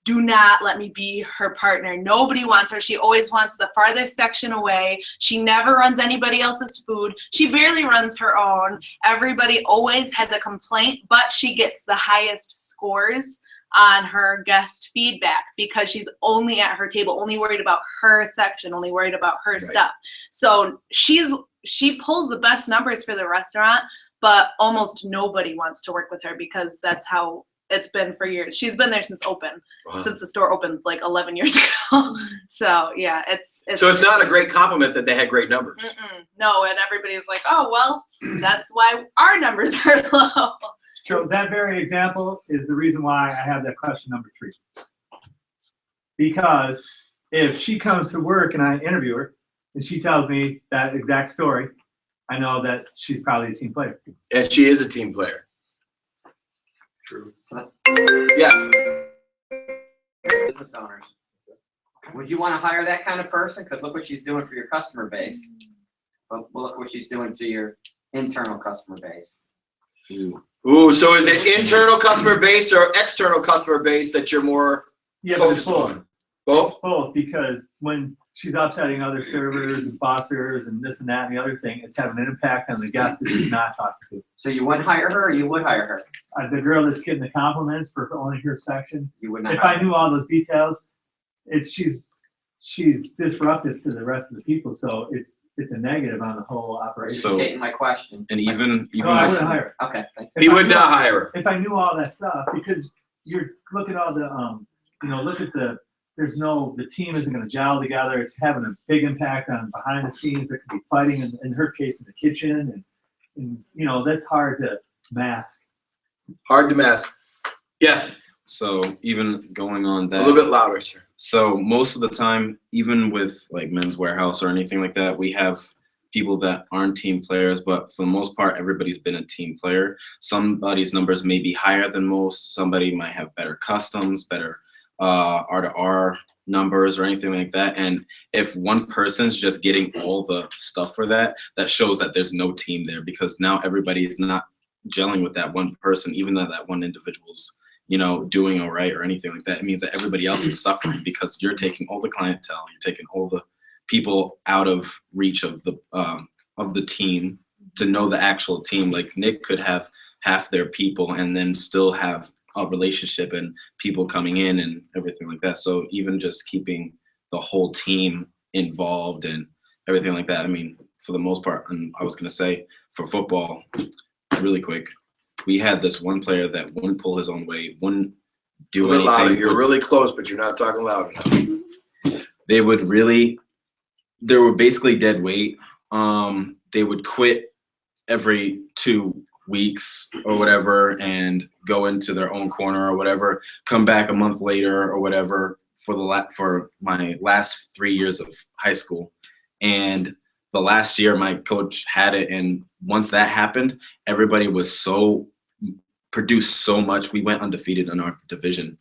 do not let me be her partner. Nobody wants her. She always wants the farthest section away. She never runs anybody else's food. She barely runs her own. Everybody always has a complaint, but she gets the highest scores on her guest feedback because she's only at her table, only worried about her section, only worried about her stuff. So she pulls the best numbers for the restaurant, but almost nobody wants to work with her because that's how it's been for years. She's been there since since the store opened like 11 years ago. So yeah, it's So it's not a great compliment that they had great numbers. No, and everybody's like, oh well, that's why our numbers are low. So that very example is the reason why I have that question number 3. Because if she comes to work and I interview her and she tells me that exact story, I know that she's probably a team player. And she is a team player. True. Yes. Business owners. Would you want to hire that kind of person? Because look what she's doing for your customer base. But look what she's doing to your internal customer base. Ooh, so is it internal customer base or external customer base that you're more focused on? Both? Both, because when she's upsetting other servers and bossers and this and that and the other thing, it's having an impact on the guest that she's not talking to. So you wouldn't hire her, or you would hire her? The girl that's getting the compliments for only her section. You would not. If I knew all those details, she's disruptive to the rest of the people, so it's a negative on the whole operation. So getting my question. And even No, I wouldn't hire her. Okay. He would not hire her. If I knew all that stuff, because look at all the look at the team isn't going to gel together. It's having a big impact on behind the scenes. There could be fighting in her case in the kitchen, and that's hard to mask. Hard to mask. Yes. So even going on that. A little bit louder, sir. So most of the time, even with like Men's Warehouse or anything like that, we have people that aren't team players, but for the most part, everybody's been a team player. Somebody's numbers may be higher than most. Somebody might have better customs, better R2R numbers or anything like that. And if one person's just getting all the stuff for that, that shows that there's no team there, because now everybody is not gelling with that one person, even though that one individual's doing all right or anything like that. It means that everybody else is suffering because you're taking all the clientele, you're taking all the people out of reach of the team to know the actual team. Like Nick could have half their people and then still have a relationship and people coming in and everything like that. So even just keeping the whole team involved and everything like that. I mean, for the most part, and I was going to say for football, really quick, we had this one player that wouldn't pull his own weight, wouldn't do anything. Louder. You're really close, but you're not talking loud enough. They were basically dead weight. They would quit every 2 weeks or whatever and go into their own corner or whatever, come back a month later or whatever for my last 3 years of high school. And the last year my coach had it, and once that happened, everybody was produced so much. We went undefeated in our division.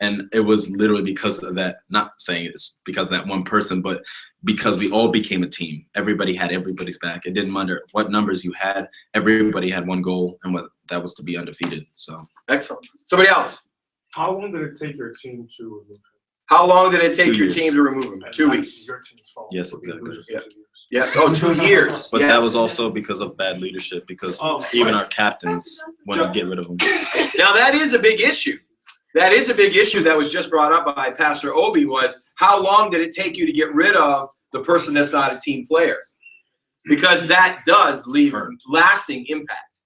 And it was literally because of that, not saying it's because of that one person, but because we all became a team. Everybody had everybody's back. It didn't matter what numbers you had. Everybody had one goal, and that was to be undefeated. So excellent. Somebody else. How long did it take your team to remove him? How long did it take 2 your years. team to remove him? 2 weeks. Your team's fault. Yes, exactly. Yeah. Oh, 2 years. But Yeah. that was also because of bad leadership, because even our captains wouldn't get rid of him. Now that is a big issue. That is a big issue that was just brought up by Pastor Obi, was how long did it take you to get rid of the person that's not a team player? Because that does leave lasting impact.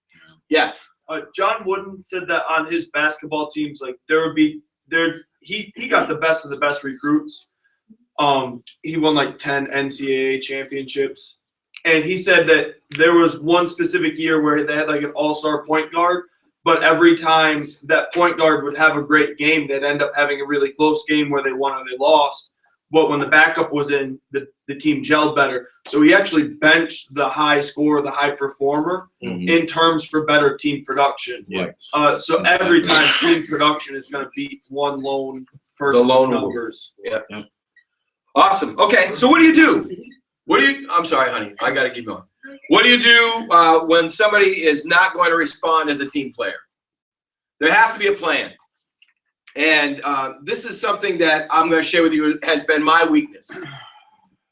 Yes. John Wooden said that on his basketball teams, like he got the best of the best recruits. He won like 10 NCAA championships. And he said that there was one specific year where they had like an all-star point guard, but every time that point guard would have a great game, they'd end up having a really close game where they won or they lost. But when the backup was in, the team gelled better. So he actually benched the high scorer, the high performer, in terms for better team production. Yeah. So every time team production is going to beat one lone person's numbers. Yeah. Awesome. Okay, so what do you do? I'm sorry, honey. I got to keep going. What do you do when somebody is not going to respond as a team player? There has to be a plan. And this is something that I'm going to share with you has been my weakness.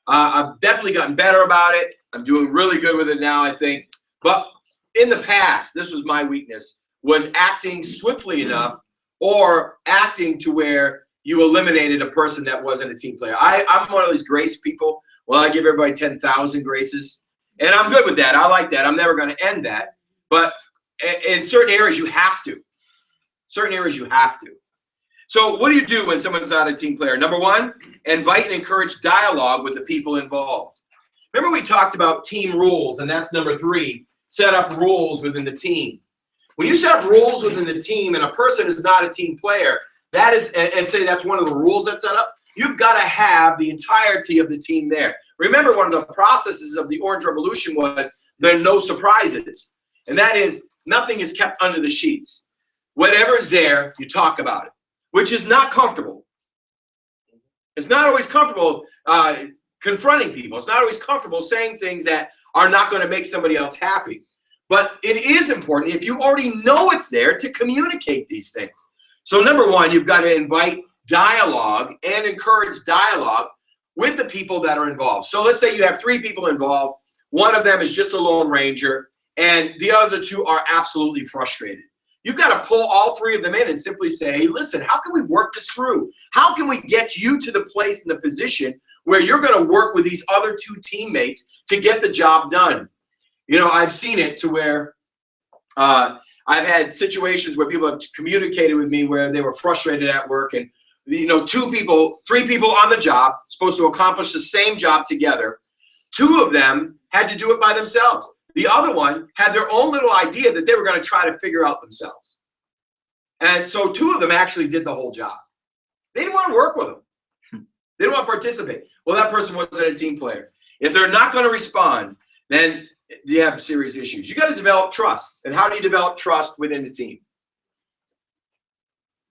I've definitely gotten better about it. I'm doing really good with it now, I think. But in the past, this was my weakness, was acting swiftly enough or acting to where you eliminated a person that wasn't a team player. I'm one of those grace people. Well, I give everybody 10,000 graces. And I'm good with that. I like that. I'm never going to end that. But in certain areas, you have to. Certain areas, you have to. So what do you do when someone's not a team player? Number one, invite and encourage dialogue with the people involved. Remember we talked about team rules, and that's number 3, set up rules within the team. When you set up rules within the team and a person is not a team player, that is, and say that's one of the rules that's set up, you've got to have the entirety of the team there. Remember, one of the processes of the Orange Revolution was there are no surprises. And that is, nothing is kept under the sheets. Whatever is there, you talk about it, which is not comfortable. It's not always comfortable confronting people. It's not always comfortable saying things that are not going to make somebody else happy. But it is important, if you already know it's there, to communicate these things. So number one, you've got to invite dialogue and encourage dialogue with the people that are involved. So let's say you have 3 people involved. One of them is just a Lone Ranger, and the other 2 are absolutely frustrated. You've got to pull all 3 of them in and simply say, hey, listen, how can we work this through? How can we get you to the place and the position where you're going to work with these other 2 teammates to get the job done? You know, I've seen it to where I've had situations where people have communicated with me where they were frustrated at work, and 3 people on the job, supposed to accomplish the same job together. 2 of them had to do it by themselves. The other one had their own little idea that they were going to try to figure out themselves. And so 2 of them actually did the whole job. They didn't want to work with them. They didn't want to participate. Well, that person wasn't a team player. If they're not going to respond, then you have serious issues. You got to develop trust. And how do you develop trust within the team?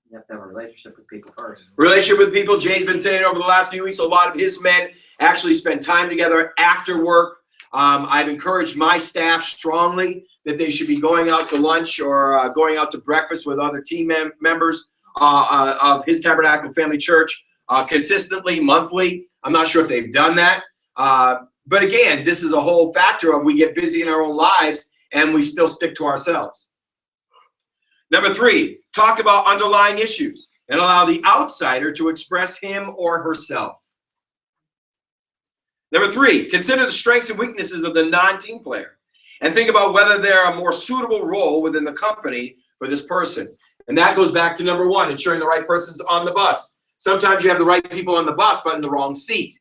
You have to have a relationship with people first. Relationship with people. Jay's been saying over the last few weeks, a lot of his men actually spend time together after work. I've encouraged my staff strongly that they should be going out to lunch or going out to breakfast with other team members of His Tabernacle Family Church consistently, monthly. I'm not sure if they've done that. But again, this is a whole factor of we get busy in our own lives and we still stick to ourselves. Number 3, talk about underlying issues and allow the outsider to express him or herself. Number 3, consider the strengths and weaknesses of the non-team player and think about whether they're a more suitable role within the company for this person. And that goes back to number 1, ensuring the right person's on the bus. Sometimes you have the right people on the bus, but in the wrong seat.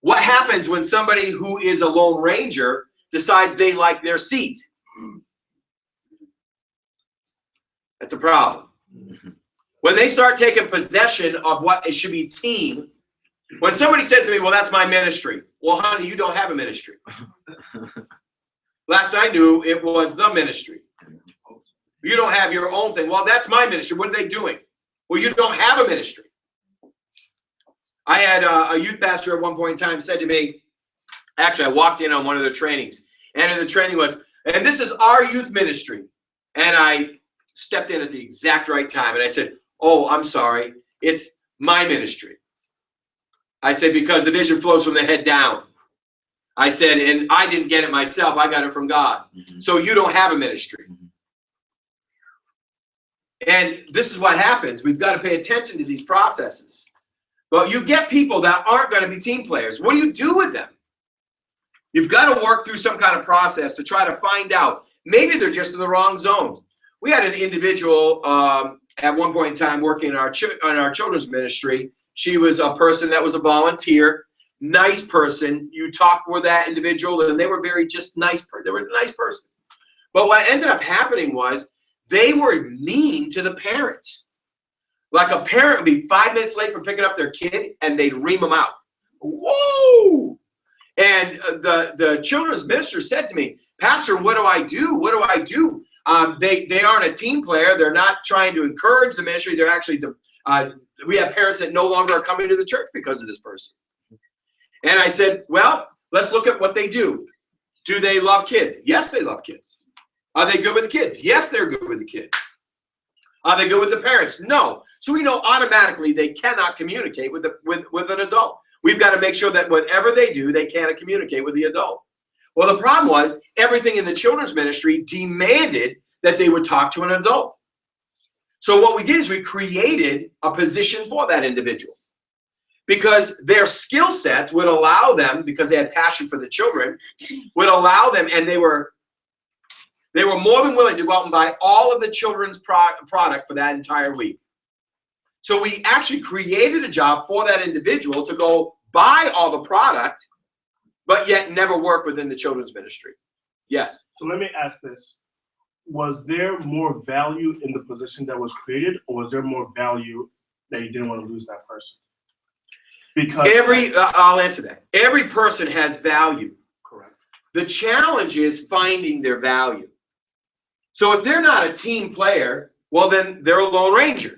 What happens when somebody who is a Lone Ranger decides they like their seat? That's a problem. When they start taking possession of what it should be team, when somebody says to me, well, that's my ministry. Well, honey, you don't have a ministry. Last I knew, it was the ministry. You don't have your own thing. Well, that's my ministry. What are they doing? Well, you don't have a ministry. I had a youth pastor at one point in time said to me, actually, I walked in on one of their trainings, and in the training was, and this is our youth ministry. And I stepped in at the exact right time, and I said, oh, I'm sorry, it's my ministry. I said, because the vision flows from the head down. I said, and I didn't get it myself, I got it from God. So you don't have a ministry. And this is what happens. We've got to pay attention to these processes. But you get people that aren't going to be team players. What do you do with them? You've got to work through some kind of process to try to find out. Maybe they're just in the wrong zone. we had an individual at one point in time working in our children's ministry. She was a person that was a volunteer, nice person. You talk with that individual, and they were very just nice. They were a nice person. But what ended up happening was they were mean to the parents. Like a parent would be 5 minutes late for picking up their kid, and they'd ream them out. Whoa! And the children's minister said to me, Pastor, what do I do? What do I do? They aren't a team player. They're not trying to encourage the ministry. They're actually, we have parents that no longer are coming to the church because of this person. And I said, well, let's look at what they do. Do they love kids? Yes, they love kids. Are they good with the kids? Yes, they're good with the kids. Are they good with the parents? No. So we know automatically they cannot communicate with an adult. We've got to make sure that whatever they do, they can't communicate with the adult. Well, the problem was everything in the children's ministry demanded that they would talk to an adult. So what we did is we created a position for that individual because their skill sets would allow them, because they had passion for the children, would allow them, and they were more than willing to go out and buy all of the children's product for that entire week. So we actually created a job for that individual to go buy all the product, but yet never work within the children's ministry. Yes. So let me ask this. Was there more value in the position that was created, or was there more value that you didn't want to lose that person? Because I'll answer that. Every person has value. Correct. The challenge is finding their value. So if they're not a team player, well, then they're a Lone Ranger.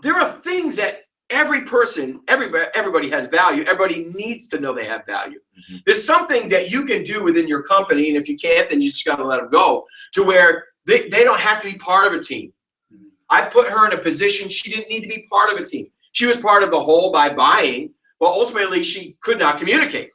There are things that every person, everybody has value. Everybody needs to know they have value. Mm-hmm. There's something that you can do within your company, and if you can't, then you just got to let them go, to where they don't have to be part of a team. Mm-hmm. I put her in a position she didn't need to be part of a team. She was part of the whole by buying, but ultimately she could not communicate.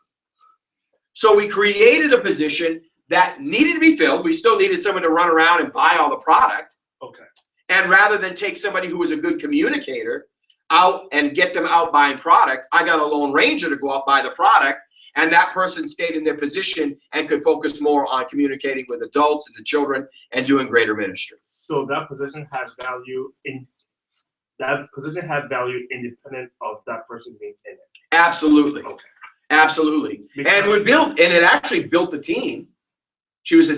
So we created a position that needed to be filled. We still needed someone to run around and buy all the product. Okay. And rather than take somebody who was a good communicator out and get them out buying product, I got a Lone Ranger to go out buy the product, and that person stayed in their position and could focus more on communicating with adults and the children and doing greater ministry. So that position has value independent of that person being in it. Absolutely. Okay. Absolutely. And it actually built the team. She was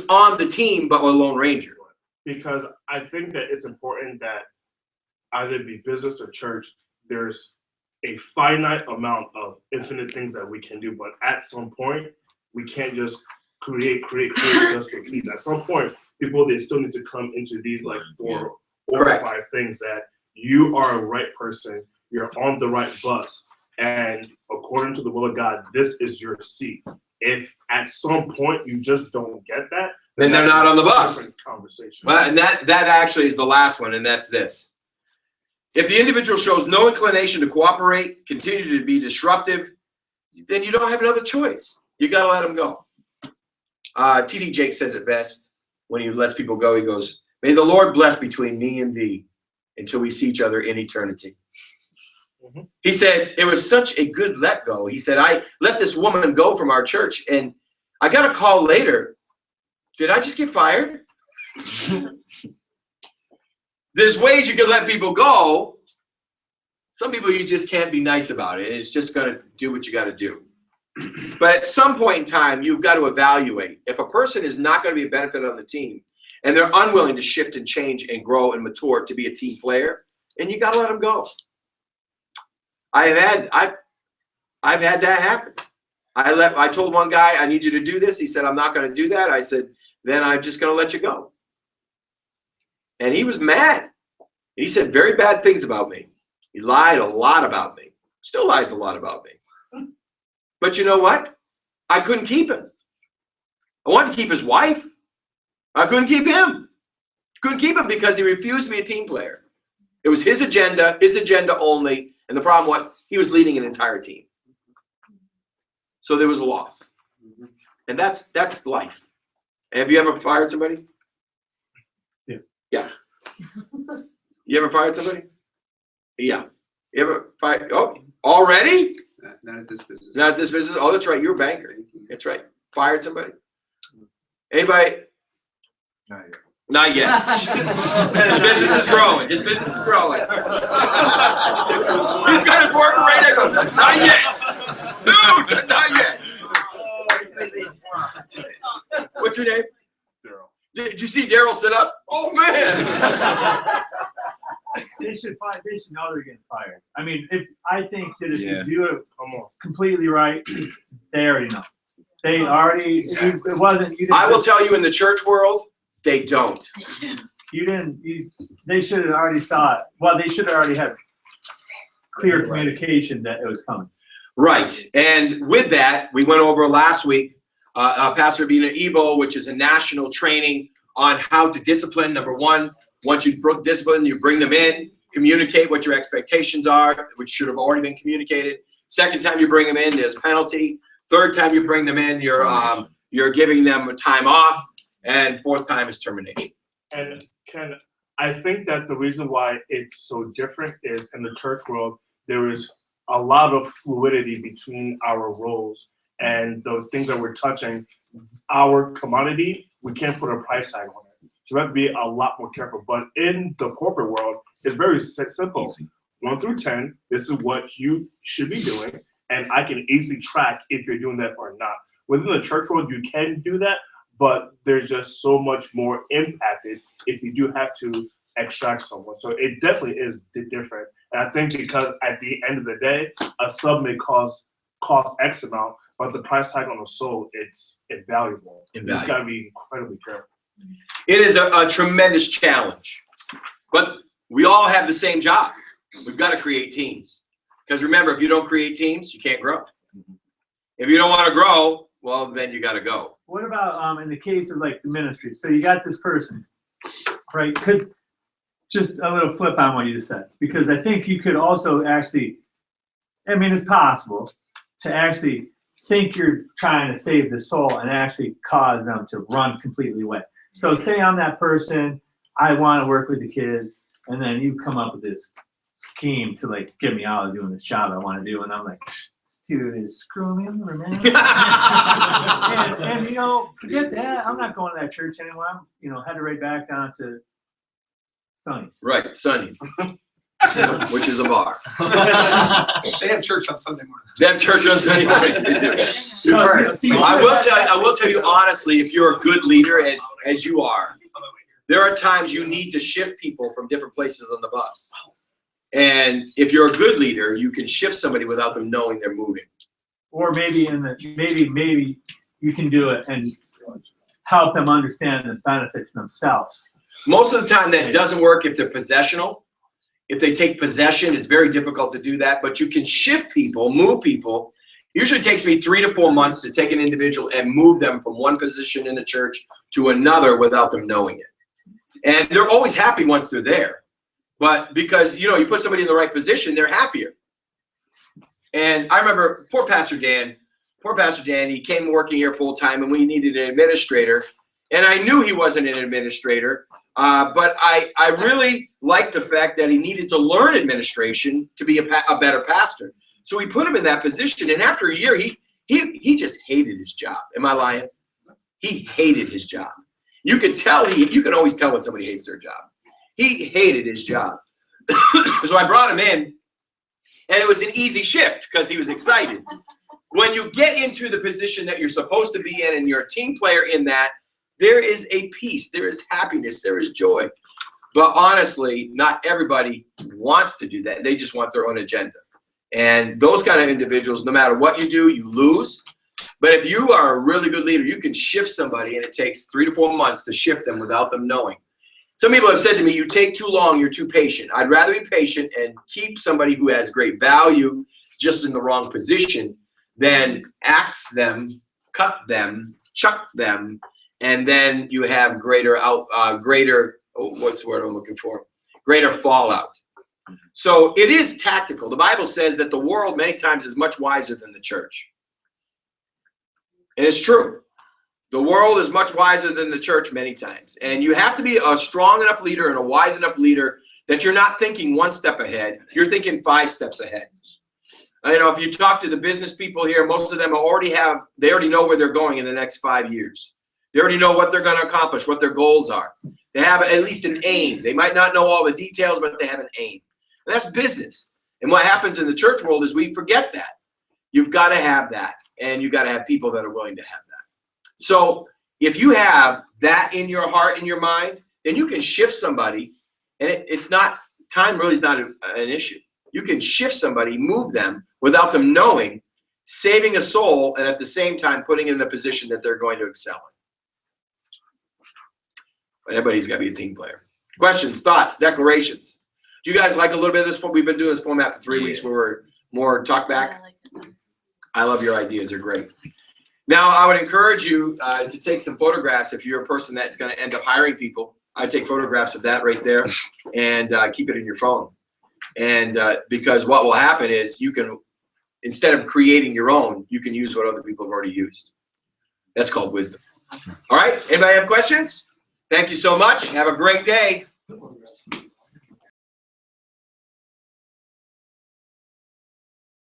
on the team, but a Lone Ranger. Because I think that it's important that either be business or church, there's a finite amount of infinite things that we can do. But at some point, we can't just create just to please. At some point, they still need to come into these like four or five things that you are a right person, you're on the right bus, and according to the will of God, this is your seat. If at some point you just don't get that, then they're not on the bus. Conversation. Well, and that actually is the last one, and that's this. If the individual shows no inclination to cooperate, continue to be disruptive, then you don't have another choice. You got to let them go. T.D. Jakes says it best when he lets people go. He goes, "May the Lord bless between me and thee until we see each other in eternity." Mm-hmm. He said, it was such a good let go. He said, I let this woman go from our church, and I got a call later. Did I just get fired? There's ways you can let people go. Some people you just can't be nice about it. It's just going to do what you got to do. But at some point in time, you've got to evaluate. If a person is not going to be a benefit on the team, and they're unwilling to shift and change and grow and mature to be a team player, and you got to let them go. I've had that happen. I told one guy, I need you to do this. He said, I'm not going to do that. I said, then I'm just going to let you go. And he was mad. He said very bad things about me. He lied a lot about me. Still lies a lot about me. But you know what? I couldn't keep him. I wanted to keep his wife. I couldn't keep him. Couldn't keep him because he refused to be a team player. It was his agenda only. And the problem was he was leading an entire team. So there was a loss. And that's life. Have you ever fired somebody? Yeah. You ever fired somebody? Yeah. You ever fired? Oh, already? Not at this business. Not at this business? Oh, that's right. You're a banker. That's right. Fired somebody? Anybody? Not yet. Not yet. His business is growing. His business is growing. He's got his work ready to go. Not yet. Soon, not yet. What's your name? Daryl. Did you see Daryl sit up? Oh man! They should know they're getting fired. I mean, I think that if Yeah. you do it completely right, they already know. They already. Exactly. It wasn't. You didn't. I will tell you, in the church world, they don't. You didn't. They should have already saw it. Well, they should have already had clear communication that it was coming. Right. And with that, we went over last week, Pastor Bina Ebo, which is a national training on how to discipline. Number one, once you discipline, you bring them in, communicate what your expectations are, which should have already been communicated. Second time you bring them in, there's penalty. Third time you bring them in, you're giving them a time off. And fourth time is termination. And Ken, I think that the reason why it's so different is in the church world, there is a lot of fluidity between our roles and the things that we're touching. Our commodity, we can't put a price tag on it. So we have to be a lot more careful. But in the corporate world, it's very simple. Easy. 1 through 10, this is what you should be doing. And I can easily track if you're doing that or not. Within the church world, you can do that, but there's just so much more impacted if you do have to extract someone. So it definitely is different. And I think because at the end of the day, a sub may cost X amount, but the price tag on the soul, it's invaluable. You've got to be incredibly careful. It is a tremendous challenge. But we all have the same job. We've got to create teams. Because remember, if you don't create teams, you can't grow. If you don't want to grow, well, then you got to go. What about in the case of like the ministry? So you got this person, right? Could just a little flip on what you just said, because I think you could also actually, I mean, it's possible to actually think you're trying to save the soul and actually cause them to run completely away. So say I'm that person, I want to work with the kids, and then you come up with this scheme to like get me out of doing this job I want to do, and I'm like, this dude is screwing me over, man. and you know, forget that. I'm not going to that church anymore. I'm, headed right back down to Sonny's. Right, Sonny's. Which is a bar. They have church on Sunday mornings. They have church on Sunday mornings. They do. I will tell you honestly, if you're a good leader, as you are, there are times you need to shift people from different places on the bus. And if you're a good leader, you can shift somebody without them knowing they're moving. Or maybe maybe you can do it and help them understand the benefits themselves. Most of the time that doesn't work if they're possessional. If they take possession, it's very difficult to do that. But you can shift people, move people. Usually takes me 3 to 4 months to take an individual and move them from one position in the church to another without them knowing it. And they're always happy once they're there. But because, you put somebody in the right position, they're happier. And I remember poor Pastor Dan, he came working here full time and we needed an administrator. And I knew he wasn't an administrator, but I really liked the fact that he needed to learn administration to be a better pastor. So we put him in that position. And after a year, he just hated his job. Am I lying? He hated his job. You could tell you can always tell when somebody hates their job. He hated his job. So I brought him in, and it was an easy shift because he was excited. When you get into the position that you're supposed to be in and you're a team player in that, there is a peace, there is happiness, there is joy. But honestly, not everybody wants to do that. They just want their own agenda. And those kind of individuals, no matter what you do, you lose. But if you are a really good leader, you can shift somebody, and it takes 3 to 4 months to shift them without them knowing. Some people have said to me, you take too long, you're too patient. I'd rather be patient and keep somebody who has great value just in the wrong position than axe them, cut them, chuck them, and then you have greater fallout. So it is tactical. The Bible says that the world many times is much wiser than the church. And it's true. The world is much wiser than the church many times. And you have to be a strong enough leader and a wise enough leader that you're not thinking 1 step ahead. You're thinking 5 steps ahead. If you talk to the business people here, most of them they already know where they're going in the next 5 years. They already know what they're going to accomplish, what their goals are. They have at least an aim. They might not know all the details, but they have an aim. And that's business. And what happens in the church world is we forget that. You've got to have that. And you've got to have people that are willing to have that. So if you have that in your heart and your mind, then you can shift somebody. And it's not, time really is not an issue. You can shift somebody, move them without them knowing, saving a soul, and at the same time putting in the position that they're going to excel in. But everybody's got to be a team player. Questions, thoughts, declarations. Do you guys like a little bit of this? We've been doing this format for 3 weeks where we're more talk back. I love your ideas. They're great. Now, I would encourage you to take some photographs if you're a person that's going to end up hiring people. I take photographs of that right there and keep it in your phone. And because what will happen is you can, instead of creating your own, you can use what other people have already used. That's called wisdom. All right. Anybody have questions? Thank you so much. Have a great day.